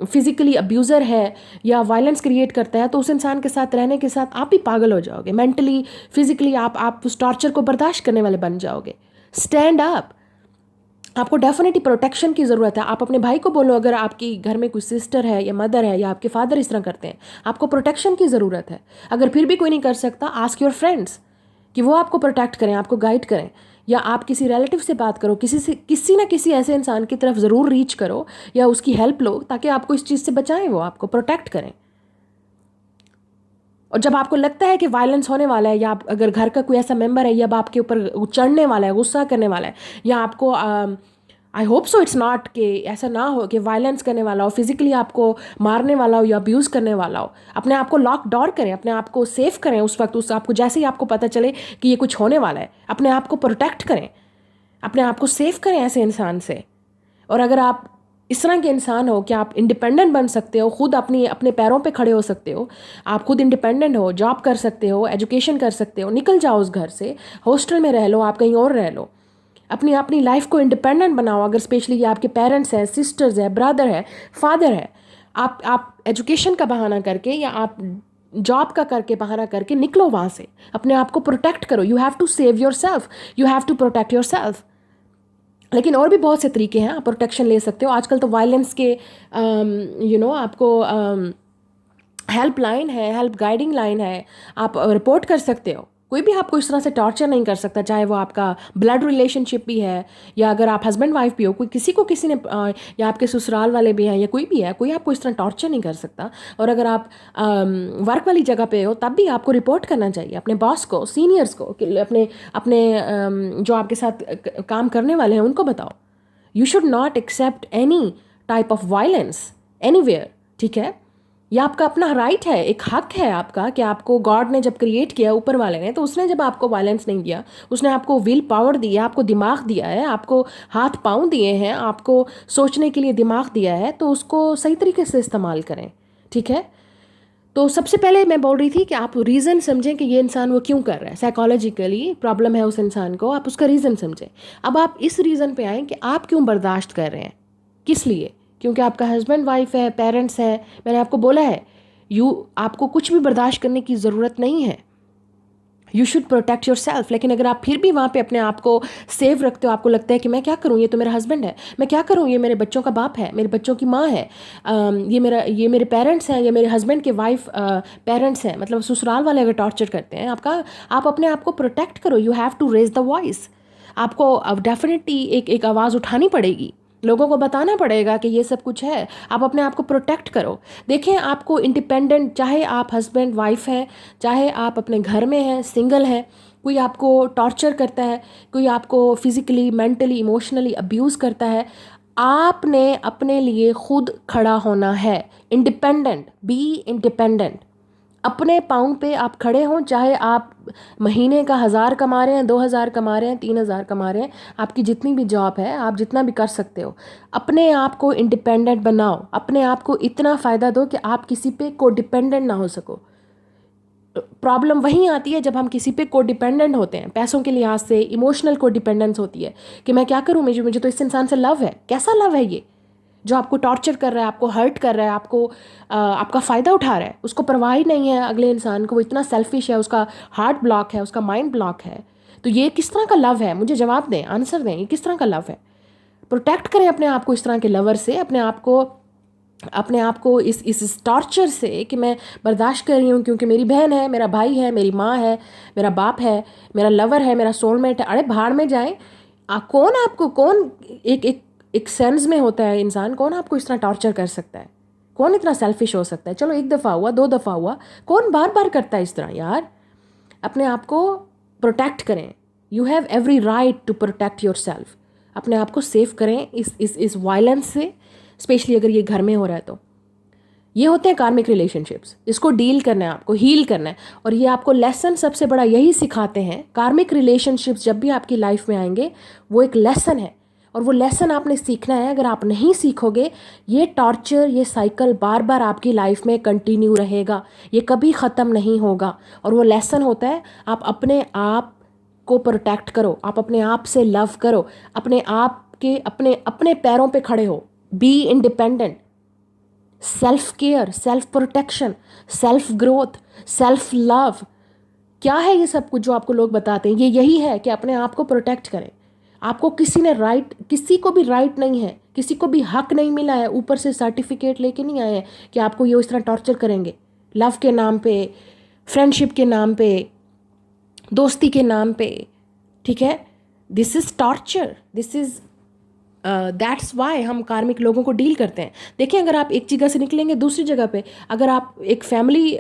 फिजिकली अब्यूज़र है या वायलेंस क्रिएट करता है, तो उस इंसान के साथ रहने के साथ आप भी पागल हो जाओगे। मेंटली, फिजिकली आप उस टॉर्चर को बर्दाश्त करने वाले बन जाओगे। Stand up. आपको डेफिनेटली प्रोटेक्शन की ज़रूरत है। आप अपने भाई को बोलो, अगर आपकी घर में कोई सिस्टर है या मदर है या आपके फादर इस तरह करते हैं, आपको प्रोटेक्शन की ज़रूरत है। अगर फिर भी कोई नहीं कर सकता, आस्क योर फ्रेंड्स कि वो आपको प्रोटेक्ट करें, आपको गाइड करें, या आप किसी रिलेटिव से बात करो, किसी ना किसी ऐसे इंसान की तरफ ज़रूर रीच करो या उसकी हेल्प लो, ताकि आपको इस चीज़ से बचाएं, वो आपको प्रोटेक्ट करें। और जब आपको लगता है कि वायलेंस होने वाला है, या अगर घर का कोई ऐसा मेंबर है या अब आपके ऊपर चढ़ने वाला है, गुस्सा करने वाला है, या आपको I hope so it's not, कि ऐसा ना हो कि वायलेंस करने वाला हो, फिजिकली आपको मारने वाला हो या अब्यूज़ करने वाला हो, अपने आप को लॉक डोर करें, अपने आप को सेफ करें उस वक्त। आपको जैसे ही आपको पता चले कि ये कुछ होने वाला है, अपने आप को प्रोटेक्ट करें, अपने आप को सेफ करें ऐसे इंसान से। और अगर आप इस तरह के इंसान हो कि आप इंडिपेंडेंट बन सकते हो, खुद अपने पैरों पे खड़े हो सकते हो, आप खुद इंडिपेंडेंट हो, जॉब कर सकते हो, एजुकेशन कर सकते हो, निकल जाओ उस घर से, हॉस्टल में रह लो, आप कहीं और रह लो, अपनी लाइफ को इंडिपेंडेंट बनाओ। अगर स्पेशली ये आपके पेरेंट्स हैं, सिस्टर्स है, ब्रदर है, फादर है, आप एजुकेशन का बहाना करके या आप जॉब का करके बहाना करके निकलो वहाँ से, अपने आप को प्रोटेक्ट करो। You have to save yourself, you have to protect yourself. लेकिन और भी बहुत से तरीके हैं आप प्रोटेक्शन ले सकते हो। आजकल तो वायलेंस के आपको हेल्प लाइन है, हेल्प गाइडिंग लाइन है, आप रिपोर्ट कर सकते हो। कोई भी आपको इस तरह से टॉर्चर नहीं कर सकता, चाहे वो आपका ब्लड रिलेशनशिप भी है, या अगर आप हस्बैंड वाइफ भी हो, किसी ने या आपके ससुराल वाले भी हैं, या कोई भी है, कोई आपको इस तरह टॉर्चर नहीं कर सकता। और अगर आप वर्क वाली जगह पे हो, तब भी आपको रिपोर्ट करना चाहिए अपने बॉस को, सीनियर्स को, अपने जो आपके साथ काम करने वाले हैं उनको बताओ। You should not accept any type of violence anywhere. ठीक है, ये आपका अपना राइट है, एक हक है आपका, कि आपको गॉड ने जब क्रिएट किया, ऊपर वाले ने, तो उसने जब आपको वायलेंस नहीं दिया, उसने आपको विल पावर दी है, आपको दिमाग दिया है, आपको हाथ पाँव दिए हैं, आपको सोचने के लिए दिमाग दिया है, तो उसको सही तरीके से इस्तेमाल करें। ठीक है, तो सबसे पहले मैं बोल रही थी कि आप रीज़न समझें कि ये इंसान वो क्यों कर रहा है, साइकोलॉजिकली प्रॉब्लम है उस इंसान को, आप उसका रीज़न समझें। अब आप इस रीज़न पे आएँ कि आप क्यों बर्दाश्त कर रहे हैं, किस लिए? क्योंकि आपका हस्बैंड वाइफ है, पेरेंट्स है। मैंने आपको बोला है, आपको कुछ भी बर्दाश्त करने की ज़रूरत नहीं है। You should protect yourself. लेकिन अगर आप फिर भी वहाँ पे अपने आप को सेव रखते हो, आपको लगता है कि मैं क्या करूँ, ये तो मेरा हस्बैंड है, मैं क्या करूँ, ये मेरे बच्चों का बाप है, मेरे बच्चों की माँ है, ये मेरे पेरेंट्स हैं, ये मेरे हस्बैंड के वाइफ पेरेंट्स हैं, मतलब ससुराल वाले अगर टॉर्चर करते हैं, आप अपने आप को प्रोटेक्ट करो। You have to raise the voice. आपको अब डेफिनेटली एक आवाज़ उठानी पड़ेगी, लोगों को बताना पड़ेगा कि ये सब कुछ है। आप अपने आप को प्रोटेक्ट करो। देखें, आपको इंडिपेंडेंट, चाहे आप हस्बैंड वाइफ हैं, चाहे आप अपने घर में हैं, सिंगल हैं, कोई आपको टॉर्चर करता है, कोई आपको फिजिकली, मेंटली, इमोशनली अब्यूज़ करता है, आपने अपने लिए खुद खड़ा होना है। Independent, be independent. अपने पाँव पे आप खड़े हों, चाहे आप महीने का 1000 कमा रहे हैं, 2000 कमा रहे हैं, 3000 कमा रहे हैं, आपकी जितनी भी जॉब है, आप जितना भी कर सकते हो, अपने आप को इंडिपेंडेंट बनाओ। अपने आप को इतना फ़ायदा दो कि आप किसी पे को डिपेंडेंट ना हो सको। प्रॉब्लम वहीं आती है जब हम किसी पे को डिपेंडेंट होते हैं, पैसों के लिहाज से इमोशनल को डिपेंडेंस होती है कि मैं क्या करूँ, मुझे तो इस इंसान से लव है। कैसा लव है ये? जो आपको टॉर्चर कर रहा है, आपको हर्ट कर रहा है, आपको आपका फ़ायदा उठा रहा है, उसको परवाह ही नहीं है अगले इंसान को, वो इतना सेल्फिश है, उसका हार्ट ब्लॉक है, उसका माइंड ब्लॉक है, तो ये किस तरह का लव है? मुझे जवाब दें, आंसर दें, ये किस तरह का लव है? प्रोटेक्ट करें अपने आप को इस तरह के लवर से, अपने आप को इस टॉर्चर से कि मैं बर्दाश्त कर रही हूँ क्योंकि मेरी बहन है, मेरा भाई है, मेरी माँ है, मेरा बाप है, मेरा लवर है, मेरा सोलमेट है। अरे भाड़ में जाए। कौन एक सेंस में होता है इंसान, कौन आपको इस तरह टॉर्चर कर सकता है? कौन इतना सेल्फिश हो सकता है? चलो एक दफ़ा हुआ, 2 दफ़ा हुआ, कौन बार बार करता है इस तरह? यार अपने आप को प्रोटेक्ट करें। You have every right to protect yourself. अपने आप को सेव करें इस वायलेंस से, स्पेशली अगर ये घर में हो रहा है तो। ये होते हैं कार्मिक रिलेशनशिप्स, इसको डील करना है, आपको हील करना है। और ये आपको लेसन सबसे बड़ा यही सिखाते हैं। कार्मिक रिलेशनशिप्स जब भी आपकी लाइफ में आएंगे वो एक लेसन है, और वो लेसन आपने सीखना है। अगर आप नहीं सीखोगे, ये टॉर्चर, ये साइकिल बार बार आपकी लाइफ में कंटिन्यू रहेगा, ये कभी ख़त्म नहीं होगा। और वो लेसन होता है, आप अपने आप को प्रोटेक्ट करो, आप अपने आप से लव करो, अपने आप के अपने पैरों पे खड़े हो, be independent, self care, self protection, self growth, self love. क्या है ये सब कुछ जो आपको लोग बताते हैं? ये यही है कि अपने आप को प्रोटेक्ट करें। आपको किसी को भी राइट नहीं है, किसी को भी हक नहीं मिला है, ऊपर से सर्टिफिकेट लेके नहीं आए हैं कि आपको ये इस तरह टॉर्चर करेंगे, लव के नाम पे, फ्रेंडशिप के नाम पे, दोस्ती के नाम पे। ठीक है, this is torture, this is that's why हम कार्मिक लोगों को डील करते हैं। देखिए, अगर आप एक जगह से निकलेंगे दूसरी जगह पे, अगर आप एक फैमिली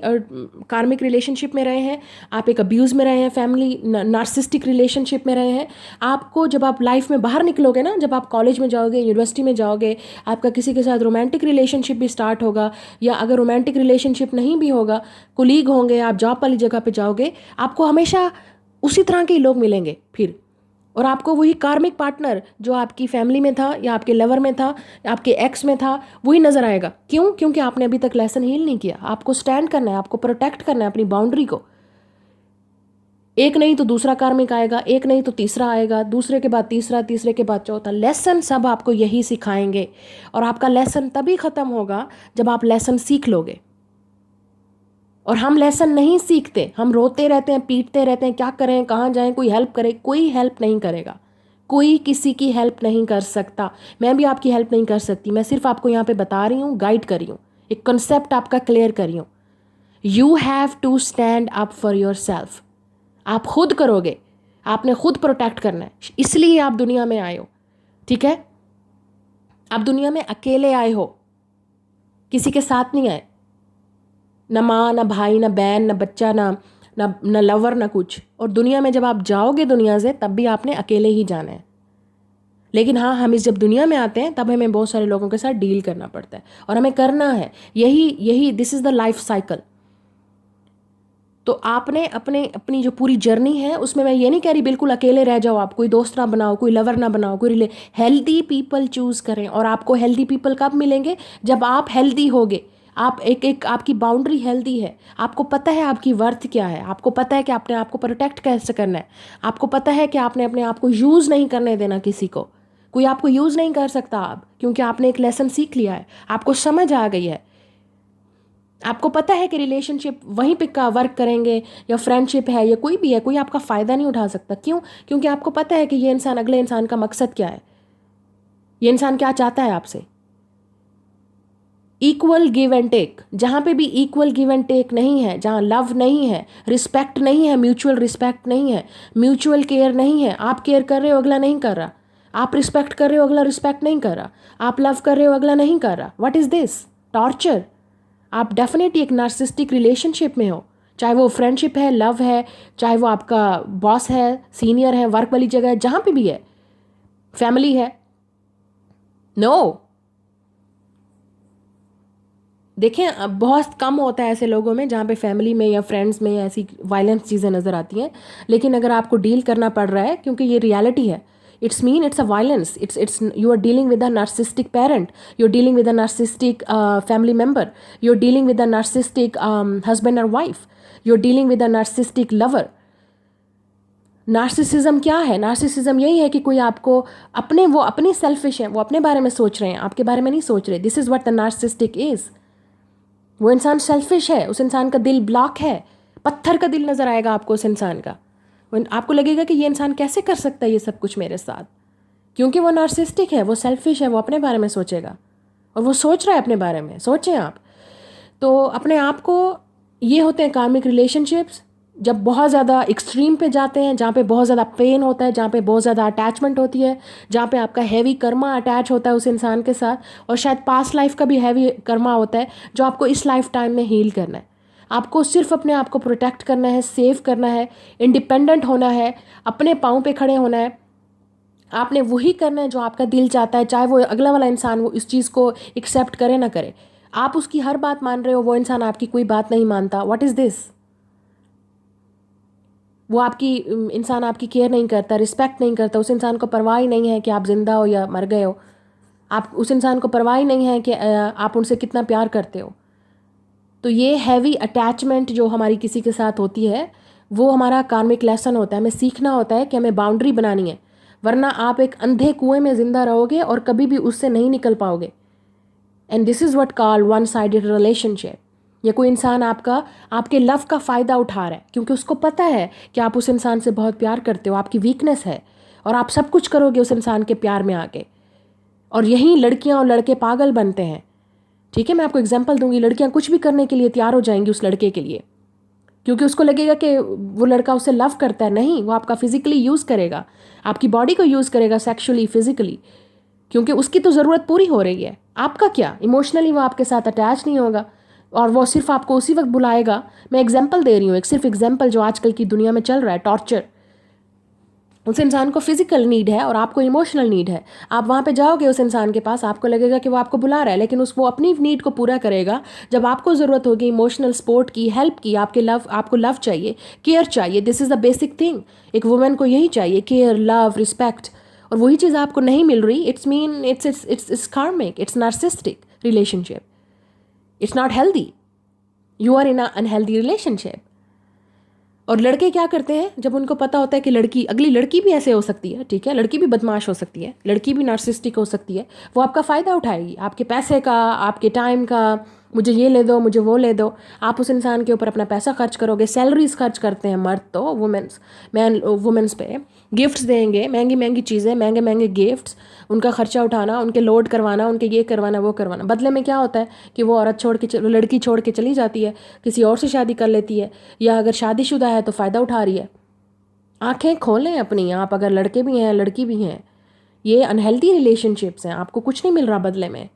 कार्मिक रिलेशनशिप में रहे हैं, आप एक अब्यूज़ में रहे हैं, फैमिली नार्सिस्टिक रिलेशनशिप में रहे हैं, आपको जब आप लाइफ में बाहर निकलोगे ना, जब आप कॉलेज में जाओगे, यूनिवर्सिटी में जाओगे, आपका किसी के साथ रोमांटिक रिलेशनशिप भी स्टार्ट होगा, या अगर रोमांटिक रिलेशनशिप नहीं भी होगा, कुलीग होंगे, आप जॉब वाली जगह पर जाओगे, आपको हमेशा उसी तरह के लोग मिलेंगे फिर। और आपको वही कार्मिक पार्टनर जो आपकी फैमिली में था, या आपके लवर में था, या आपके एक्स में था, वही नज़र आएगा। क्यों? क्योंकि आपने अभी तक लेसन हील नहीं किया। आपको स्टैंड करना है, आपको प्रोटेक्ट करना है अपनी बाउंड्री को। एक नहीं तो दूसरा कार्मिक आएगा, एक नहीं तो तीसरा आएगा, दूसरे के बाद तीसरा, तीसरे के बाद चौथा। लेसन सब आपको यही सिखाएंगे, और आपका लेसन तभी ख़त्म होगा जब आप लेसन सीख लोगे। और हम लेसन नहीं सीखते, हम रोते रहते हैं, पीटते रहते हैं, क्या करें, कहाँ जाएं, कोई हेल्प करे? कोई हेल्प नहीं करेगा, कोई किसी की हेल्प नहीं कर सकता। मैं भी आपकी हेल्प नहीं कर सकती। मैं सिर्फ आपको यहाँ पे बता रही हूँ, गाइड कर रही हूँ, एक कंसेप्ट आपका क्लियर कर रही हूँ। You have to stand up for yourself. आप खुद करोगे, आपने खुद प्रोटेक्ट करना है, इसलिए आप दुनिया में आए हो। ठीक है, आप दुनिया में अकेले आए हो, किसी के साथ नहीं आए, न माँ, न भाई, न बहन, न बच्चा, न लवर, न कुछ। और दुनिया में जब आप जाओगे दुनिया से, तब भी आपने अकेले ही जाना है। लेकिन हाँ, हम जब दुनिया में आते हैं तब हमें बहुत सारे लोगों के साथ डील करना पड़ता है, और हमें करना है यही this is the life cycle. तो आपने अपनी जो पूरी जर्नी है उसमें, मैं ये नहीं कह रही बिल्कुल अकेले रह जाओ, आप कोई दोस्त ना बनाओ, कोई लवर ना बनाओ, कोई हेल्दी पीपल चूज़ करें। और आपको हेल्दी पीपल कब मिलेंगे? जब आप हेल्दी होगे, आप एक आपकी बाउंड्री हेल्दी है, आपको पता है आपकी वर्थ क्या है, आपको पता है कि आपने आपको प्रोटेक्ट कैसे करना है, आपको पता है कि आपने अपने आप को यूज़ नहीं करने देना किसी को। कोई आपको यूज़ नहीं कर सकता आप, क्योंकि आपने एक लेसन सीख लिया है, आपको समझ आ गई है। आपको पता है कि रिलेशनशिप वहीं पे का वर्क करेंगे, या फ्रेंडशिप है, या कोई भी है, कोई आपका फ़ायदा नहीं उठा सकता। क्यों? क्योंकि आपको पता है कि ये इंसान, अगले इंसान का मकसद क्या है, ये इंसान क्या चाहता है आपसे। इक्वल गिव एंड टेक, जहाँ पे भी इक्वल गिव एंड टेक नहीं है, जहाँ लव नहीं है, रिस्पेक्ट नहीं है, म्यूचुअल रिस्पेक्ट नहीं है, म्यूचुअल केयर नहीं है, आप केयर कर रहे हो, अगला नहीं कर रहा, आप रिस्पेक्ट कर रहे हो, अगला रिस्पेक्ट नहीं कर रहा, आप लव कर रहे हो, अगला नहीं कर रहा, व्हाट इज़ दिस? टॉर्चर। आप डेफिनेटली एक नार्सिस्टिक रिलेशनशिप में हो, चाहे वो फ्रेंडशिप है, लव है, चाहे वो आपका बॉस है, सीनियर है, वर्क वाली जगह है, जहाँ पे भी है, फैमिली है। नो, देखें, अब बहुत कम होता है ऐसे लोगों में जहाँ पे फैमिली में या फ्रेंड्स में ऐसी वायलेंस चीज़ें नज़र आती हैं। लेकिन अगर आपको डील करना पड़ रहा है, क्योंकि ये रियलिटी है, it's a violence, it's you are dealing with a narcissistic parent, you are dealing with a narcissistic family member, you are dealing with a narcissistic husband और wife, you are dealing with a narcissistic lover. Narcissism क्या है? Narcissism यही है कि कोई आपको वो अपनी सेल्फिश है, वो अपने बारे में सोच रहे हैं, आपके बारे में नहीं सोच रहे। This is what the narcissistic is. वो इंसान सेल्फिश है, उस इंसान का दिल ब्लॉक है, पत्थर का दिल नज़र आएगा आपको उस इंसान का। आपको लगेगा कि ये इंसान कैसे कर सकता है ये सब कुछ मेरे साथ, क्योंकि वो नार्सिसिस्टिक है, वो सेल्फिश है, वो अपने बारे में सोचेगा और वो सोच रहा है अपने बारे में। सोचें आप तो अपने आप को। ये होते हैं कार्मिक रिलेशनशिप्स जब बहुत ज़्यादा एक्सट्रीम पे जाते हैं, जहाँ पे बहुत ज़्यादा पेन होता है, जहाँ पे बहुत ज़्यादा अटैचमेंट होती है, जहाँ पे आपका हैवी कर्मा अटैच होता है उस इंसान के साथ, और शायद पास्ट लाइफ का भी हैवी कर्मा होता है जो आपको इस लाइफ टाइम में हील करना है। आपको सिर्फ अपने आप को प्रोटेक्ट करना है, सेव करना है, इंडिपेंडेंट होना है, अपने पाँव पे खड़े होना है। आपने वही करना है जो आपका दिल चाहता है, चाहे वो अगला वाला इंसान वो इस चीज़ को एक्सेप्ट करे ना करे। आप उसकी हर बात मान रहे हो, वो इंसान आपकी कोई बात नहीं मानता। What is this? वो इंसान आपकी केयर नहीं करता, रिस्पेक्ट नहीं करता। उस इंसान को परवाह ही नहीं है कि आप जिंदा हो या मर गए हो। उस इंसान को परवाह ही नहीं है कि आप उनसे कितना प्यार करते हो। तो ये हैवी अटैचमेंट जो हमारी किसी के साथ होती है, वो हमारा कार्मिक लेसन होता है। हमें सीखना होता है कि हमें बाउंड्री बनानी है, वरना आप एक अंधे कुएं में ज़िंदा रहोगे और कभी भी उससे नहीं निकल पाओगे। And this is what called one sided relationship. या कोई इंसान आपके लव का फ़ायदा उठा रहा है क्योंकि उसको पता है कि आप उस इंसान से बहुत प्यार करते हो, आपकी वीकनेस है, और आप सब कुछ करोगे उस इंसान के प्यार में आके। और यही लड़कियां और लड़के पागल बनते हैं। ठीक है, मैं आपको एग्जांपल दूंगी। लड़कियां कुछ भी करने के लिए तैयार हो जाएंगी उस लड़के के लिए, क्योंकि उसको लगेगा कि वो लड़का उससे लव करता है। नहीं, वो आपका फिजिकली यूज़ करेगा, आपकी बॉडी को यूज़ करेगा, सेक्सुअली, फिजिकली, क्योंकि उसकी तो ज़रूरत पूरी हो रही है। आपका क्या, इमोशनली वो आपके साथ अटैच नहीं होगा और वो सिर्फ आपको उसी वक्त बुलाएगा। मैं एग्जांपल दे रही हूँ, एक सिर्फ एग्जांपल जो आजकल की दुनिया में चल रहा है, टॉर्चर। उस इंसान को फिजिकल नीड है और आपको इमोशनल नीड है। आप वहाँ पे जाओगे उस इंसान के पास, आपको लगेगा कि वो आपको बुला रहा है, लेकिन वो अपनी नीड को पूरा करेगा जब आपको ज़रूरत होगी इमोशनल सपोर्ट की, हेल्प की, आपको लव चाहिए, केयर चाहिए। This is the basic thing. एक वुमेन को यही चाहिए, केयर, लव, रिस्पेक्ट, और वही चीज़ आपको नहीं मिल रही। It's karmic, it's narcissistic relationship, it's not healthy. You are in a unhealthy relationship. और लड़के क्या करते हैं, जब उनको पता होता है कि अगली लड़की भी ऐसे हो सकती है, ठीक है, लड़की भी बदमाश हो सकती है, लड़की भी नार्सिसिस्टिक हो सकती है, वो आपका फ़ायदा उठाएगी, आपके पैसे का, आपके टाइम का। मुझे ये ले दो, मुझे वो ले दो। आप उस इंसान के ऊपर अपना पैसा खर्च करोगे। सैलरीज खर्च करते हैं मर्द तो वुमेन्स पे गिफ्ट्स देंगे, महंगी महंगी चीज़ें, महंगे महंगे गिफ्ट्स, उनका खर्चा उठाना, उनके लोड करवाना, उनके ये करवाना, वो करवाना। बदले में क्या होता है कि वो लड़की छोड़ के चली जाती है, किसी और से शादी कर लेती है, या अगर शादीशुदा है तो फ़ायदा उठा रही है। आंखें खोलें अपनी, आप अगर लड़के भी हैं, लड़की भी हैं, ये अनहेल्दी रिलेशनशिप्स हैं। आपको कुछ नहीं मिल रहा बदले में।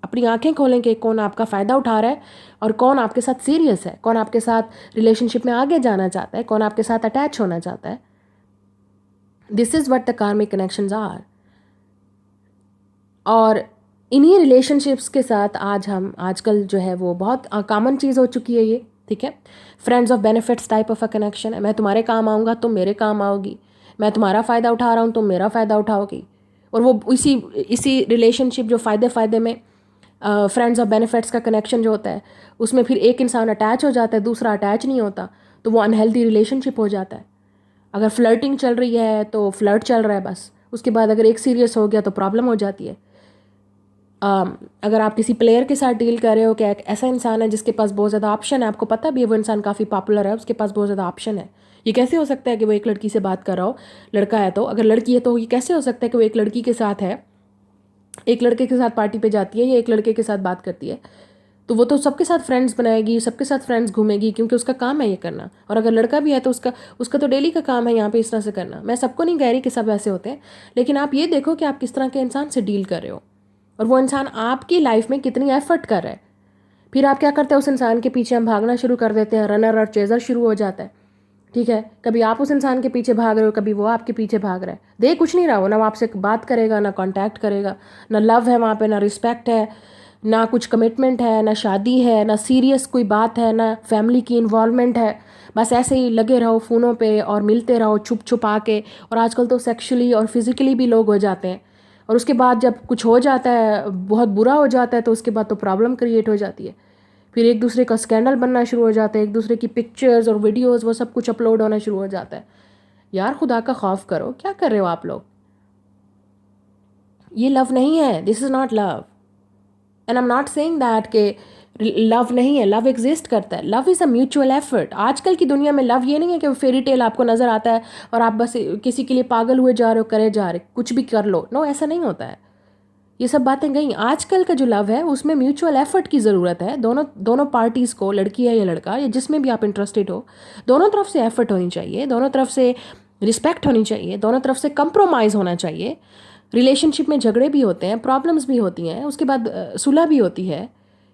अपनी आंखें खोलें कि कौन आपका फ़ायदा उठा रहा है और कौन आपके साथ सीरियस है, कौन आपके साथ रिलेशनशिप में आगे जाना चाहता है, कौन आपके साथ अटैच होना चाहता है। This is what the karmic connections are. और इन्हीं रिलेशनशिप्स के साथ आजकल जो है वो बहुत कॉमन चीज़ हो चुकी है ये, ठीक है। Friends of benefits type of a connection है। मैं तुम्हारे काम आऊँगा, तुम मेरे काम आओगी। मैं तुम्हारा फ़ायदा उठा रहा हूँ, तुम मेरा फ़ायदा उठाओगी। और वो इसी रिलेशनशिप जो फ़ायदे में फ्रेंड्स ऑफ बेनिफिट्स का कनेक्शन जो होता है, उसमें फिर एक इंसान अटैच हो जाता है, दूसरा अटैच नहीं होता, तो वो अनहेल्दी रिलेशनशिप हो जाता है। अगर फ्लर्टिंग चल रही है तो फ्लर्ट चल रहा है बस, उसके बाद अगर एक सीरियस हो गया तो प्रॉब्लम हो जाती है। अगर आप किसी प्लेयर के साथ डील कर रहे हो कि एक ऐसा इंसान है जिसके पास बहुत ज़्यादा ऑप्शन है, आपको पता भी है वो इंसान काफ़ी पॉपुलर है, उसके पास बहुत ज़्यादा ऑप्शन है। ये कैसे हो सकता है कि वो एक लड़की से बात कर रहा हो, लड़का है तो, अगर लड़की है तो ये कैसे हो सकता है कि वो एक लड़की के साथ है, एक लड़के के साथ पार्टी पे जाती है या एक लड़के के साथ बात करती है, तो वो तो सबके साथ फ्रेंड्स बनाएगी, सबके साथ फ्रेंड्स घूमेगी, क्योंकि उसका काम है ये करना। और अगर लड़का भी है तो उसका तो डेली का काम है यहाँ पे इस तरह से करना। मैं सबको नहीं कह रही कि सब ऐसे होते हैं, लेकिन आप ये देखो कि आप किस तरह के इंसान से डील कर रहे हो और वो इंसान आपकी लाइफ में कितनी एफर्ट कर रहा है। फिर आप क्या करते हैं, उस इंसान के पीछे हम भागना शुरू कर देते हैं, रनर और चेजर शुरू हो जाता है, ठीक है। कभी आप उस इंसान के पीछे भाग रहे हो, कभी वो आपके पीछे भाग रहा है। दे कुछ नहीं रहा, वो ना आपसे बात करेगा, ना कांटेक्ट करेगा, ना लव है वहाँ पे, ना रिस्पेक्ट है, ना कुछ कमिटमेंट है, ना शादी है, ना सीरियस कोई बात है, ना फैमिली की इन्वॉल्वमेंट है। बस ऐसे ही लगे रहो फ़ोनों पे और मिलते रहो छुप छुप आके। और आजकल तो सेक्शुअली और फिज़िकली भी लोग हो जाते हैं, और उसके बाद जब कुछ हो जाता है, बहुत बुरा हो जाता है, तो उसके बाद तो प्रॉब्लम क्रिएट हो जाती है। फिर एक दूसरे का स्कैंडल बनना शुरू हो जाता है, एक दूसरे की पिक्चर्स और वीडियोस वो सब कुछ अपलोड होना शुरू हो जाता है। यार खुदा का खौफ करो, क्या कर रहे हो आप लोग? ये लव नहीं है, this is not love. And I am not saying that के लव नहीं है, लव एग्जिस्ट करता है। Love is a mutual effort. आजकल की दुनिया में लव ये नहीं है कि फेरी टेल आपको नज़र आता है और आप बस किसी के लिए पागल हुए जा रहे हो, करे जा रहे, कुछ भी कर लो। नो, ऐसा नहीं होता है। ये सब बातें गई। आजकल का जो लव है उसमें म्यूचुअल एफर्ट की ज़रूरत है। दोनों दोनों पार्टीज़ को, लड़की है या लड़का या जिसमें भी आप इंटरेस्टेड हो, दोनों तरफ से एफर्ट होनी चाहिए, दोनों तरफ से रिस्पेक्ट होनी चाहिए, दोनों तरफ से कंप्रोमाइज़ होना चाहिए। रिलेशनशिप में झगड़े भी होते हैं, प्रॉब्लम्स भी होती हैं, उसके बाद सुलह भी होती है।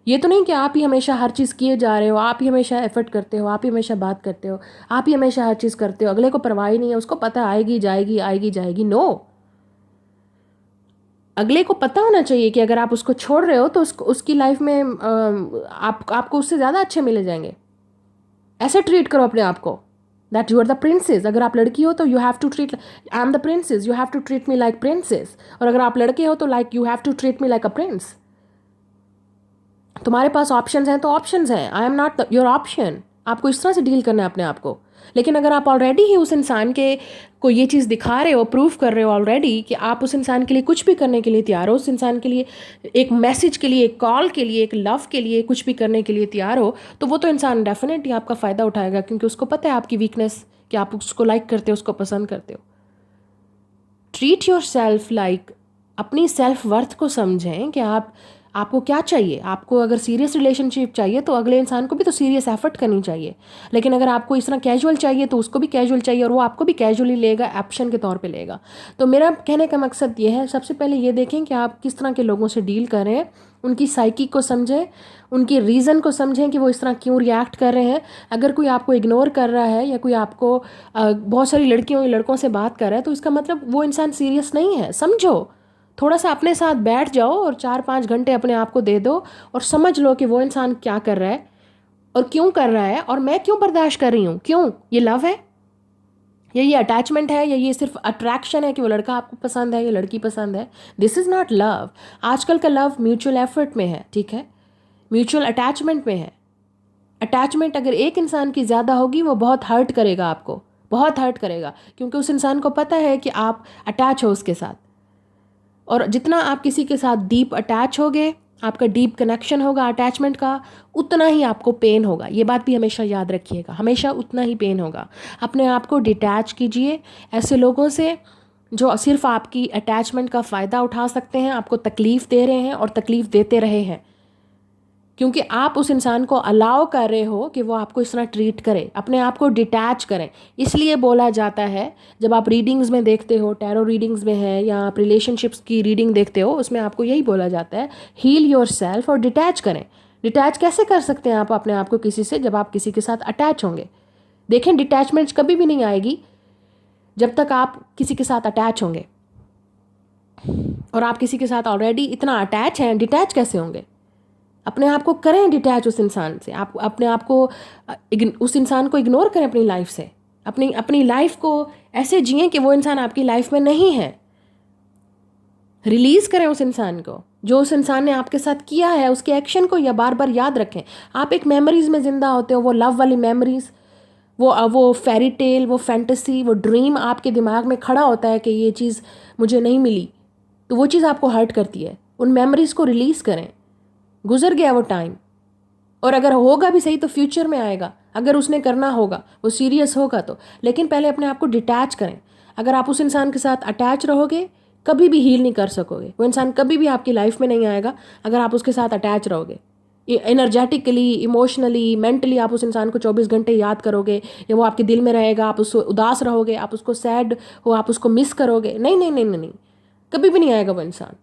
ये तो नहीं कि आप ही हमेशा हर चीज़ किए जा रहे हो, आप ही हमेशा एफर्ट करते हो, आप ही हमेशा बात करते हो, आप ही हमेशा हर चीज़ करते हो, अगले को परवाह ही नहीं है, उसको पता आएगी जाएगी आएगी जाएगी। नो, अगले को पता होना चाहिए कि अगर आप उसको छोड़ रहे हो तो उसकी लाइफ में आपको उससे ज़्यादा अच्छे मिले जाएंगे। ऐसे ट्रीट करो अपने आप को, that you are the princess. अगर आप लड़की हो तो you have to treat, I am the princess, you have to treat me like princess. और अगर आप लड़के हो तो like you have to treat me like a prince. तुम्हारे पास ऑप्शंस हैं तो ऑप्शंस हैं, I am not your option. आपको इस तरह से डील करना है अपने आप को। लेकिन अगर आप ऑलरेडी ही उस इंसान के को ये चीज़ दिखा रहे हो, प्रूव कर रहे हो ऑलरेडी कि आप उस इंसान के लिए कुछ भी करने के लिए तैयार हो, उस इंसान के लिए एक मैसेज के लिए, एक कॉल के लिए, एक लव के लिए कुछ भी करने के लिए तैयार हो, तो वो तो इंसान डेफिनेटली आपका फ़ायदा उठाएगा, क्योंकि उसको पता है आपकी वीकनेस, कि आप उसको लाइक करते हो, उसको पसंद करते हो। ट्रीट योर सेल्फ लाइक, अपनी सेल्फ वर्थ को समझें कि आपको क्या चाहिए। आपको अगर सीरियस रिलेशनशिप चाहिए तो अगले इंसान को भी तो सीरियस एफर्ट करनी चाहिए। लेकिन अगर आपको इस तरह कैजुअल चाहिए तो उसको भी कैजुअल चाहिए, और वो आपको भी कैजुअली लेगा, ऑप्शन के तौर पे लेगा। तो मेरा कहने का मकसद ये है, सबसे पहले ये देखें कि आप किस तरह के लोगों से डील कर रहे हैं, उनकी साइकी को समझें, उनकी रीज़न को समझें कि वो इस तरह क्यों रिएक्ट कर रहे हैं। अगर कोई आपको इग्नोर कर रहा है या कोई आपको बहुत सारी लड़कियों या लड़कों से बात कर रहा है तो इसका मतलब वो इंसान सीरियस नहीं है। समझो, थोड़ा सा अपने साथ बैठ जाओ और 4-5 घंटे अपने आप को दे दो और समझ लो कि वो इंसान क्या कर रहा है और क्यों कर रहा है, और मैं क्यों बर्दाश्त कर रही हूँ। क्यों? ये लव है या ये अटैचमेंट है या ये सिर्फ अट्रैक्शन है कि वो लड़का आपको पसंद है या लड़की पसंद है। This is not love. आजकल का लव म्यूचुअल एफर्ट में है, ठीक है, म्यूचुअल अटैचमेंट में है। अटैचमेंट अगर एक इंसान की ज़्यादा होगी वो बहुत हर्ट करेगा, आपको बहुत हर्ट करेगा, क्योंकि उस इंसान को पता है कि आप अटैच हो उसके साथ। और जितना आप किसी के साथ डीप अटैच होगे, आपका डीप कनेक्शन होगा अटैचमेंट का, उतना ही आपको पेन होगा। ये बात भी हमेशा याद रखिएगा, हमेशा उतना ही पेन होगा। अपने आप को डिटैच कीजिए ऐसे लोगों से जो सिर्फ आपकी अटैचमेंट का फ़ायदा उठा सकते हैं, आपको तकलीफ़ दे रहे हैं और तकलीफ़ देते रहे हैं, क्योंकि आप उस इंसान को अलाउ कर रहे हो कि वो आपको इस तरह ट्रीट करे। अपने आप को डिटैच करें। इसलिए बोला जाता है, जब आप रीडिंग्स में देखते हो, टैरो रीडिंग्स में है या आप रिलेशनशिप्स की रीडिंग देखते हो, उसमें आपको यही बोला जाता है, हील योर सेल्फ और डिटैच करें। डिटैच कैसे कर सकते हैं आप अपने आप को किसी से? जब आप किसी के साथ अटैच होंगे। देखें, डिटैचमेंट कभी भी नहीं आएगी जब तक आप किसी के साथ अटैच होंगे, और आप किसी के साथ ऑलरेडी इतना अटैच हैं, डिटैच कैसे होंगे? अपने आप को करें डिटैच उस इंसान से। आप अपने आप को उस इंसान को इग्नोर करें अपनी लाइफ से। अपनी अपनी लाइफ को ऐसे जिएं कि वो इंसान आपकी लाइफ में नहीं है। रिलीज़ करें उस इंसान को, जो उस इंसान ने आपके साथ किया है, उसके एक्शन को या बार बार याद रखें। आप एक मेमोरीज़ में ज़िंदा होते हो, वो लव वाली मेमोरीज़, वो फेरी टेल, वो फैंटेसी, वो ड्रीम आपके दिमाग में खड़ा होता है कि ये चीज़ मुझे नहीं मिली, तो वो चीज़ आपको हर्ट करती है। उन मेमोरीज़ को रिलीज़ करें। गुजर गया वो टाइम, और अगर होगा भी सही तो फ्यूचर में आएगा, अगर उसने करना होगा, वो सीरियस होगा तो। लेकिन पहले अपने आप को डिटैच करें। अगर आप उस इंसान के साथ अटैच रहोगे, कभी भी हील नहीं कर सकोगे। वो इंसान कभी भी आपकी लाइफ में नहीं आएगा अगर आप उसके साथ अटैच रहोगे। एनर्जेटिकली, इमोशनली, मेंटली आप उस इंसान को 24 घंटे याद करोगे, या वो आपके दिल में रहेगा, आप उसको उदास रहोगे, आप उसको सैड हो, आप उसको मिस करोगे। नहीं नहीं नहीं नहीं, नहीं। कभी भी नहीं आएगा वो इंसान।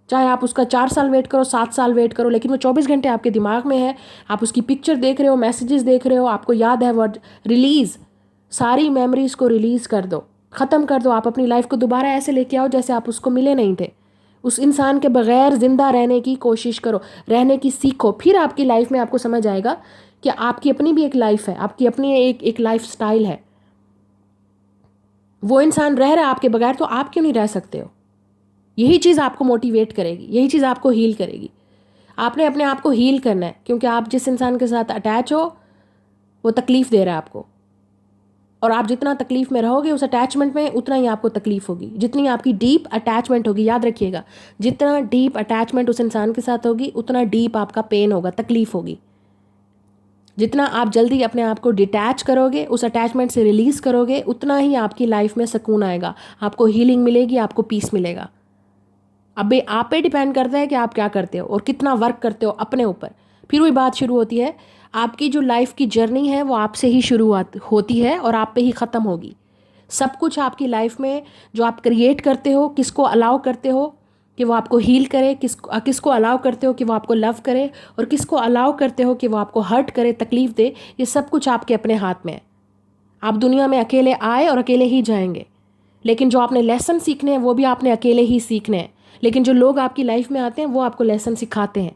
चाहे आप उसका 4 साल वेट करो, 7 साल वेट करो, लेकिन वो 24 घंटे आपके दिमाग में है। आप उसकी पिक्चर देख रहे हो, मैसेजेस देख रहे हो, आपको याद है वर्ड। रिलीज़, सारी मेमोरीज़ को रिलीज़ कर दो, ख़त्म कर दो। आप अपनी लाइफ को दोबारा ऐसे लेके आओ जैसे आप उसको मिले नहीं थे। उस इंसान के बगैर ज़िंदा रहने की कोशिश करो, रहने की सीखो। फिर आपकी लाइफ में आपको समझ आएगा कि आपकी अपनी भी एक लाइफ है, आपकी अपनी एक लाइफ स्टाइल है। वो इंसान रह रहा है आपके बगैर, तो आप क्यों नहीं रह सकते हो? यही चीज़ आपको मोटिवेट करेगी, यही चीज़ आपको हील करेगी। आपने अपने आप को हील करना है, क्योंकि आप जिस इंसान के साथ अटैच हो वो तकलीफ़ दे रहा है आपको, और आप जितना तकलीफ़ में रहोगे उस अटैचमेंट में उतना ही आपको तकलीफ़ होगी। जितनी आपकी डीप अटैचमेंट होगी, याद रखिएगा, जितना डीप अटैचमेंट उस इंसान के साथ होगी उतना डीप आपका पेन होगा, तकलीफ़ होगी। जितना आप जल्दी अपने आप को डिटैच करोगे, उस अटैचमेंट से रिलीज़ करोगे, उतना ही आपकी लाइफ में सुकून आएगा, आपको हीलिंग मिलेगी, आपको पीस मिलेगा। अब आप पे डिपेंड करता है कि आप क्या करते हो और कितना वर्क करते हो अपने ऊपर। फिर वही बात शुरू होती है, आपकी जो लाइफ की जर्नी है वो आपसे ही शुरुआत होती है और आप पे ही ख़त्म होगी। सब कुछ आपकी लाइफ में जो आप क्रिएट करते हो, किसको अलाउ करते हो कि वो आपको हील करे, किसको अलाउ करते हो कि वो आपको लव करे, और किसको अलाउ करते हो कि वो आपको हर्ट करे, तकलीफ़ दे, ये सब कुछ आपके अपने हाथ में है। आप दुनिया में अकेले आए और अकेले ही जाएंगे, लेकिन जो आपने लेसन सीखने हैं वो भी आपने अकेले ही सीखने हैं। लेकिन जो लोग आपकी लाइफ में आते हैं वो आपको लेसन सिखाते हैं।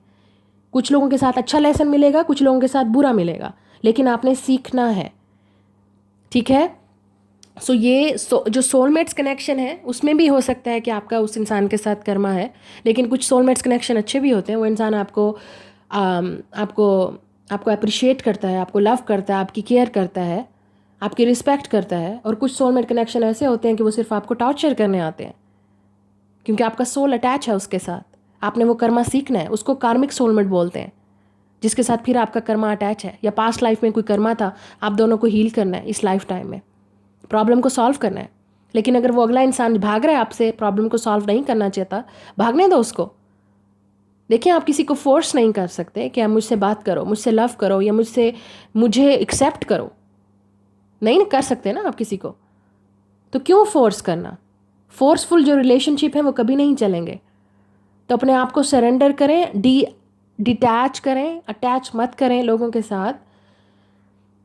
कुछ लोगों के साथ अच्छा लेसन मिलेगा, कुछ लोगों के साथ बुरा मिलेगा, लेकिन आपने सीखना है। ठीक है। जो सोलमेट्स कनेक्शन है उसमें भी हो सकता है कि आपका उस इंसान के साथ कर्मा है, लेकिन कुछ सोलमेट्स कनेक्शन अच्छे भी होते हैं। वो इंसान आपको आपको अप्रिशिएट करता है, आपको लव करता है, आपकी केयर करता है, आपकी रिस्पेक्ट करता है। और कुछ सोलमेट कनेक्शन ऐसे होते हैं कि वो सिर्फ आपको टॉर्चर करने आते हैं, क्योंकि आपका सोल अटैच है उसके साथ। आपने वो कर्मा सीखना है, उसको कार्मिक सोलमेट बोलते हैं, जिसके साथ फिर आपका कर्मा अटैच है, या पास्ट लाइफ में कोई कर्मा था, आप दोनों को हील करना है, इस लाइफ टाइम में प्रॉब्लम को सॉल्व करना है। लेकिन अगर वो अगला इंसान भाग रहा है आपसे, प्रॉब्लम को सॉल्व नहीं करना चाहता, भागने दो उसको। देखिए, आप किसी को फोर्स नहीं कर सकते कि आप मुझसे बात करो, मुझसे लव करो, या मुझे एक्सेप्ट करो। नहीं कर सकते ना आप किसी को, तो क्यों फोर्स करना। फोर्सफुल जो रिलेशनशिप है वो कभी नहीं चलेंगे। तो अपने आप को सरेंडर करें, डिटैच करें, अटैच मत करें लोगों के साथ।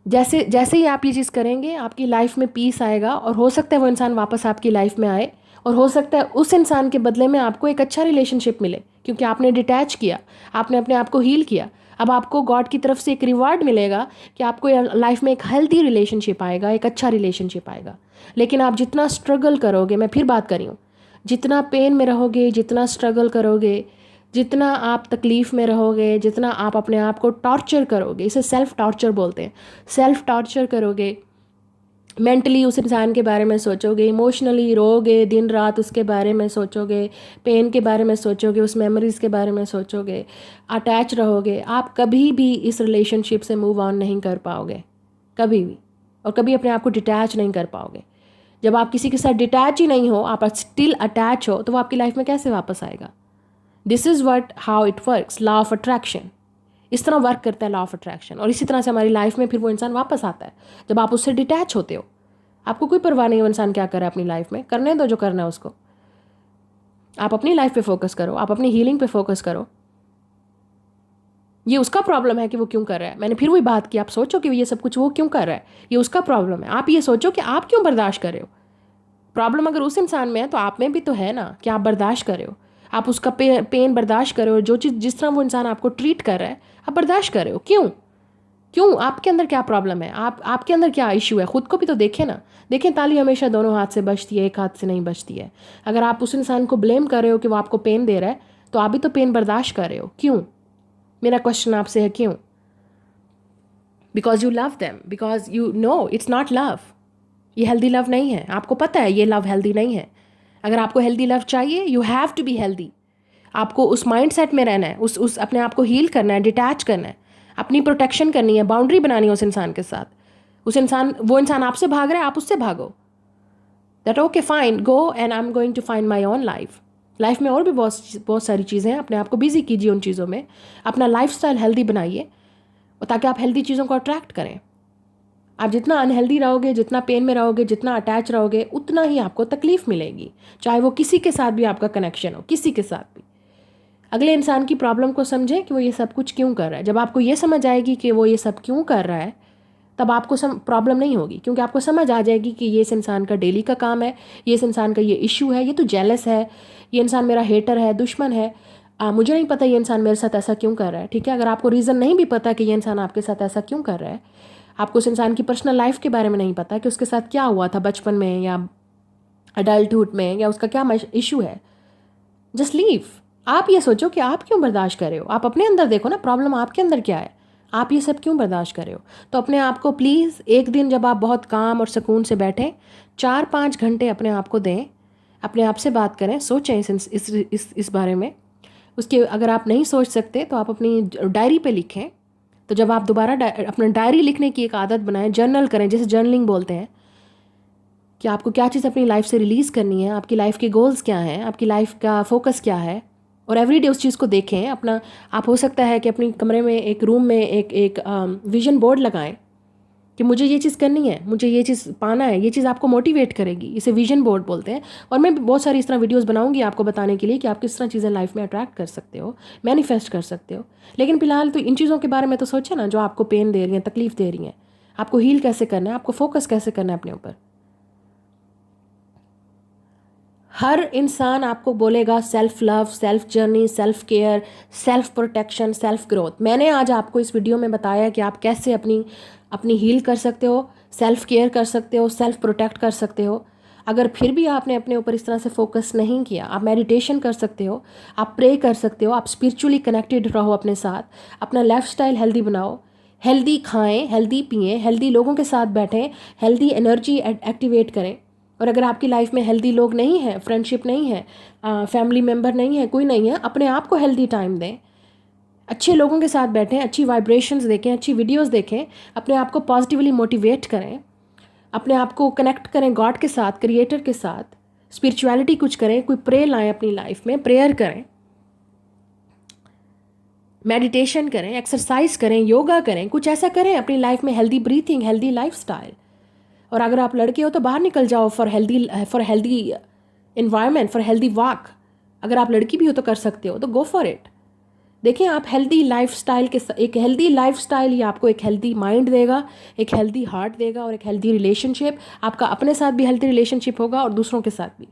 जैसे जैसे ही आप ये चीज़ करेंगे आपकी लाइफ में पीस आएगा, और हो सकता है वो इंसान वापस आपकी लाइफ में आए, और हो सकता है उस इंसान के बदले में आपको एक अच्छा रिलेशनशिप मिले, क्योंकि आपने डिटैच किया, आपने अपने आप को हील किया। अब आपको गॉड की तरफ से एक रिवार्ड मिलेगा कि आपको लाइफ में एक हेल्दी रिलेशनशिप आएगा, एक अच्छा रिलेशनशिप आएगा। लेकिन आप जितना स्ट्रगल करोगे, मैं फिर बात कर रही हूँ, जितना पेन में रहोगे, जितना स्ट्रगल करोगे, जितना आप तकलीफ़ में रहोगे, जितना आप अपने आप को टॉर्चर करोगे, इसे सेल्फ टॉर्चर बोलते हैं, सेल्फ टॉर्चर करोगे, मेंटली उस इंसान के बारे में सोचोगे, इमोशनली रोगे, दिन रात उसके बारे में सोचोगे, पेन के बारे में सोचोगे, उस मेमोरीज़ के बारे में सोचोगे, अटैच रहोगे, आप कभी भी इस रिलेशनशिप से मूव ऑन नहीं कर पाओगे, कभी भी। और कभी अपने आप को डिटैच नहीं कर पाओगे। जब आप किसी के साथ डिटैच ही नहीं हो, आप स्टिल अटैच हो, तो वो आपकी लाइफ में कैसे वापस आएगा। This is what how it works, law of attraction. इस तरह वर्क करता है लॉ ऑफ अट्रैक्शन, और इसी तरह से हमारी लाइफ में फिर वो इंसान वापस आता है जब आप उससे डिटैच होते हो। आपको कोई परवाह नहीं है वो इंसान क्या कर रहा है अपनी लाइफ में, करने दो जो करना है उसको। आप अपनी लाइफ पे फोकस करो, आप अपनी हीलिंग पे फोकस करो। ये उसका प्रॉब्लम है कि वो क्यों कर रहा है। मैंने फिर वही बात की, आप सोचो कि ये सब कुछ वो क्यों कर रहा है, ये उसका प्रॉब्लम है। आप ये सोचो कि आप क्यों बर्दाश्त कर रहे हो। प्रॉब्लम अगर उस इंसान में है तो आप में भी तो है ना, कि आप बर्दाश्त कर रहे हो। आप उसका पेन बर्दाश्त कर रहे हो, जो चीज़ जिस तरह वो इंसान आपको ट्रीट कर रहा है आप बर्दाश्त कर रहे हो। क्यों क्यों आपके अंदर क्या प्रॉब्लम है, आपके अंदर क्या इशू है, खुद को भी तो देखें ना। देखें, ताली हमेशा दोनों हाथ से बजती है, एक हाथ से नहीं बजती है। अगर आप उस इंसान को ब्लेम कर रहे हो कि वो आपको पेन दे रहा है, तो आप भी तो पेन बर्दाश्त कर रहे हो। क्यों, मेरा क्वेश्चन आपसे है, क्यों। Because you love them, because you know it's not love. ये हेल्दी लव नहीं है, आपको पता है ये लव हेल्दी नहीं है। अगर आपको हेल्दी लव चाहिए, you have to be healthy. आपको उस माइंड सेट में रहना है, उस अपने आप को हील करना है, डिटैच करना है, अपनी प्रोटेक्शन करनी है, बाउंड्री बनानी है उस इंसान के साथ। वो इंसान आपसे भाग रहा है, आप उससे भागो। That okay fine, go and I am going to find my own life में और भी बहुत सारी चीज़ें हैं। अपने आप को बिजी कीजिए उन चीज़ों में, अपना लाइफ स्टाइल हेल्दी बनाइए, ताकि आप हेल्दी चीज़ों को अट्रैक्ट करें। आप जितना अनहेल्दी रहोगे, जितना पेन में रहोगे, जितना अटैच रहोगे, उतना ही आपको तकलीफ मिलेगी, चाहे वो किसी के साथ भी आपका कनेक्शन हो, किसी के साथ भी। अगले इंसान की प्रॉब्लम को समझें कि वो ये सब कुछ क्यों कर रहा है। जब आपको ये समझ आएगी कि वो ये सब क्यों कर रहा है, तब आपको प्रॉब्लम नहीं होगी, क्योंकि आपको समझ आ जाएगी कि ये इस इंसान का डेली का काम है, ये इस इंसान का ये इशू है, ये तो जेलस है, ये इंसान मेरा हेटर है, दुश्मन है। मुझे नहीं पता ये इंसान मेरे साथ ऐसा क्यों कर रहा है। ठीक है, अगर आपको रीज़न नहीं भी पता कि ये इंसान आपके साथ ऐसा क्यों कर रहा है, आपको उस इंसान की पर्सनल लाइफ के बारे में नहीं पता कि उसके साथ क्या हुआ था बचपन में या अडल्टहुड में, या उसका क्या इशू है, जस्ट लीव, आप ये सोचो कि आप क्यों बर्दाश्त कर रहे हो, आप अपने अंदर देखो ना, प्रॉब्लम आपके अंदर क्या है, आप ये सब क्यों बर्दाश्त कर रहे हो। तो अपने आप को प्लीज़ एक दिन जब आप बहुत काम और सुकून से बैठें, 4-5 घंटे अपने आप को दें, अपने आप से बात करें, सोचें इस बारे में। उसके अगर आप नहीं सोच सकते तो आप अपनी डायरी पे लिखें। तो जब आप दोबारा अपना डायरी लिखने की एक आदत बनाएं, जर्नल करें, जैसे जर्नलिंग बोलते हैं, कि आपको क्या चीज़ अपनी लाइफ से रिलीज़ करनी है, आपकी लाइफ के गोल्स क्या हैं, आपकी लाइफ का फोकस क्या है, और एवरीडे उस चीज़ को देखें अपना। आप हो सकता है कि अपनी कमरे में एक रूम में एक विजन बोर्ड लगाएं कि मुझे ये चीज़ करनी है, मुझे ये चीज़ पाना है, ये चीज़ आपको मोटिवेट करेगी, इसे विजन बोर्ड बोलते हैं। और मैं बहुत सारी इस तरह वीडियोस बनाऊंगी आपको बताने के लिए कि आप किस तरह चीज़ें लाइफ में अट्रैक्ट कर सकते हो, मैनिफेस्ट कर सकते हो। लेकिन फिलहाल तो इन चीज़ों के बारे में तो सोचें ना, जो आपको पेन दे रही हैं, तकलीफ दे रही हैं। आपको हील कैसे करना है, आपको फोकस कैसे करना है अपने ऊपर। हर इंसान आपको बोलेगा self love, self journey, self care, self protection, self growth. मैंने आज आपको इस वीडियो में बताया कि आप कैसे अपनी अपनी हील कर सकते हो, सेल्फ केयर कर सकते हो, सेल्फ प्रोटेक्ट कर सकते हो। अगर फिर भी आपने अपने ऊपर इस तरह से फोकस नहीं किया, आप मेडिटेशन कर सकते हो, आप प्रे कर सकते हो, आप स्पिरिचुअली कनेक्टेड रहो अपने साथ, अपना लाइफस्टाइल हेल्दी बनाओ, हेल्दी खाएं, हेल्दी पिएं, हेल्दी लोगों के साथ बैठें, हेल्दी एनर्जी एक्टिवेट करें। और अगर आपकी लाइफ में हेल्दी लोग नहीं हैं, फ्रेंडशिप नहीं है, फैमिली मेम्बर नहीं है, कोई नहीं है, अपने आप को हेल्दी टाइम दें, अच्छे लोगों के साथ बैठें, अच्छी वाइब्रेशंस देखें, अच्छी वीडियोस देखें, अपने आप को पॉजिटिवली मोटिवेट करें, अपने आप को कनेक्ट करें गॉड के साथ, क्रिएटर के साथ, स्पिरिचुअलिटी कुछ करें, कोई प्रे लाएं अपनी लाइफ में, प्रेयर करें, मेडिटेशन करें, एक्सरसाइज करें, योगा करें, कुछ ऐसा करें अपनी लाइफ में, हेल्दी ब्रीथिंग, हेल्दी लाइफस्टाइल। और अगर आप लड़के हो तो बाहर निकल जाओ for healthy environment, for healthy walk. अगर आप लड़की भी हो तो कर सकते हो, तो गो फॉर इट। देखिए, आप हेल्दी लाइफस्टाइल के एक हेल्दी लाइफस्टाइल ही आपको एक हेल्दी माइंड देगा, एक हेल्दी हार्ट देगा, और एक हेल्दी रिलेशनशिप। आपका अपने साथ भी हेल्दी रिलेशनशिप होगा और दूसरों के साथ भी।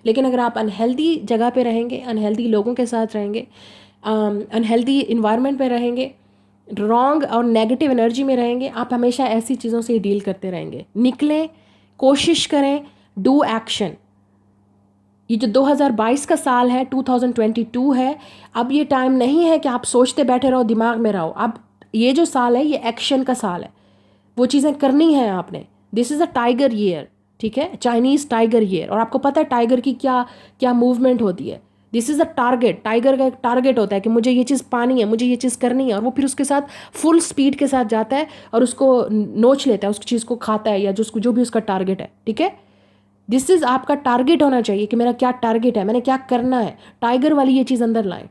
लेकिन अगर आप अनहेल्दी जगह पे रहेंगे, अनहेल्दी लोगों के साथ रहेंगे, अनहेल्दी इन्वायरमेंट में रहेंगे, रॉन्ग और नेगेटिव एनर्जी में रहेंगे, आप हमेशा ऐसी चीज़ों से डील करते रहेंगे। निकलें, कोशिश करें, डू एक्शन। ये जो 2022 का साल है, 2022 है, अब ये टाइम नहीं है कि आप सोचते बैठे रहो, दिमाग में रहो। अब ये जो साल है, ये एक्शन का साल है, वो चीज़ें करनी है आपने। This is a tiger year, ठीक है, चाइनीज़ टाइगर ईयर। और आपको पता है टाइगर की क्या क्या मूवमेंट होती है। This is a target, tiger का एक टारगेट होता है कि मुझे ये चीज़ पानी है, मुझे ये चीज़ करनी है, और वो फिर उसके साथ फुल स्पीड के साथ जाता है और उसको नोच लेता है, उस चीज़ को खाता है, या जो भी उसका टारगेट है, ठीक है। दिस इज़ आपका टारगेट होना चाहिए कि मेरा क्या टारगेट है, मैंने क्या करना है। टाइगर वाली ये चीज़ अंदर लाएं,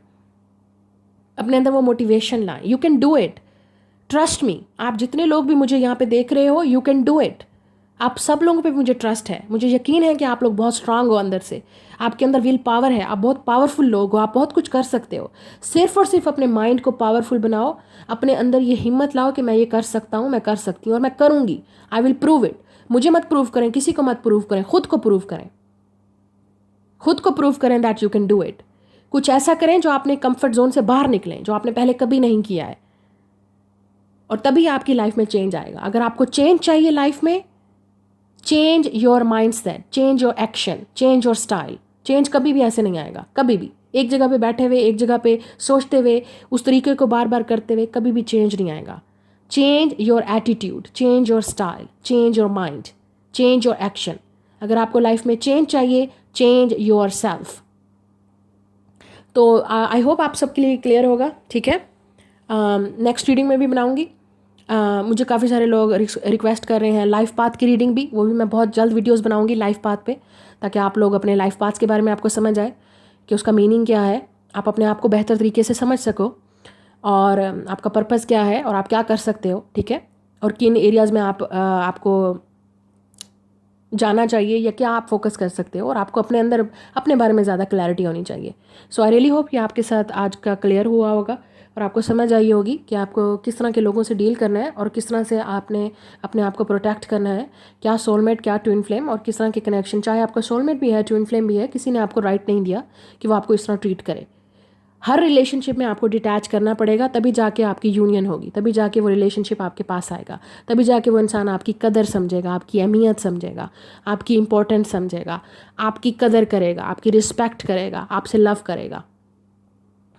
अपने अंदर वो मोटिवेशन लाएं। You can do it, trust me. आप जितने लोग भी मुझे यहाँ पे देख रहे हो, यू कैन डू इट। आप सब लोगों पे मुझे ट्रस्ट है, मुझे यकीन है कि आप लोग बहुत स्ट्रांग हो अंदर से, आपके अंदर विल पावर है, आप बहुत पावरफुल लोग हो, आप बहुत कुछ कर सकते हो। सिर्फ और सिर्फ अपने माइंड को पावरफुल बनाओ, अपने अंदर ये हिम्मत लाओ कि मैं ये कर सकता हूँ, मैं कर सकती हूँ, और मैं करूँगी। I will prove it. मुझे मत प्रूव करें, किसी को मत प्रूव करें, खुद को प्रूव करें, खुद को प्रूव करें that you can do it. कुछ ऐसा करें जो आपने कंफर्ट जोन से बाहर निकलें, जो आपने पहले कभी नहीं किया है, और तभी आपकी लाइफ में चेंज आएगा। अगर आपको चेंज चाहिए लाइफ में, change your mind set, change your action, change your style. Change कभी भी ऐसे नहीं आएगा, कभी भी एक जगह पे बैठे हुए, एक जगह पे सोचते हुए, उस तरीके को बार बार करते हुए कभी भी चेंज नहीं आएगा। Change your attitude, change your style, change your mind, change your action. अगर आपको लाइफ में चेंज चाहिए, चेंज योर सेल्फ। तो आई होप आप सबके लिए क्लियर होगा, ठीक है। नेक्स्ट रीडिंग में भी बनाऊंगी। मुझे काफ़ी सारे लोग रिक्वेस्ट कर रहे हैं लाइफ पाथ की रीडिंग भी, वो भी मैं बहुत जल्द वीडियोस बनाऊंगी लाइफ पाथ पे, ताकि आप लोग अपने लाइफ पाथ्स के बारे में आपको समझ आए कि उसका मीनिंग क्या है, आप अपने आप को बेहतर तरीके से समझ सको, और आपका पर्पज़ क्या है, और आप क्या कर सकते हो, ठीक है, और किन एरियाज़ में आपको जाना चाहिए, या क्या आप फोकस कर सकते हो, और आपको अपने अंदर अपने बारे में ज़्यादा क्लैरिटी होनी चाहिए। सो आई रियली होप कि आपके साथ आज का क्लियर हुआ होगा, और आपको समझ आई होगी कि आपको किस तरह के लोगों से डील करना है, और किस तरह से आपने अपने आप को प्रोटेक्ट करना है। क्या सोलमेट, क्या ट्विन फ्लेम, और किस तरह के कनेक्शन, चाहे आपका सोलमेट भी है, ट्विन फ्लेम भी है, किसी ने आपको राइट नहीं दिया कि वो आपको इस तरह ट्रीट करे। हर रिलेशनशिप में आपको डिटैच करना पड़ेगा, तभी जाके आपकी यूनियन होगी, तभी जाके वो रिलेशनशिप आपके पास आएगा, तभी जाके वो इंसान आपकी कदर समझेगा, आपकी अहमियत समझेगा, आपकी इम्पोर्टेंस समझेगा, आपकी कदर करेगा, आपकी रिस्पेक्ट करेगा, आपसे लव करेगा।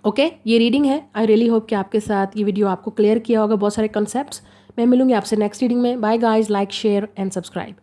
ओके ये रीडिंग है। आई रियली होप कि आपके साथ ये वीडियो आपको क्लियर किया होगा बहुत सारे कॉन्सेप्ट्स। मैं मिलूंगी आपसे नेक्स्ट रीडिंग में। Bye guys, like share and subscribe.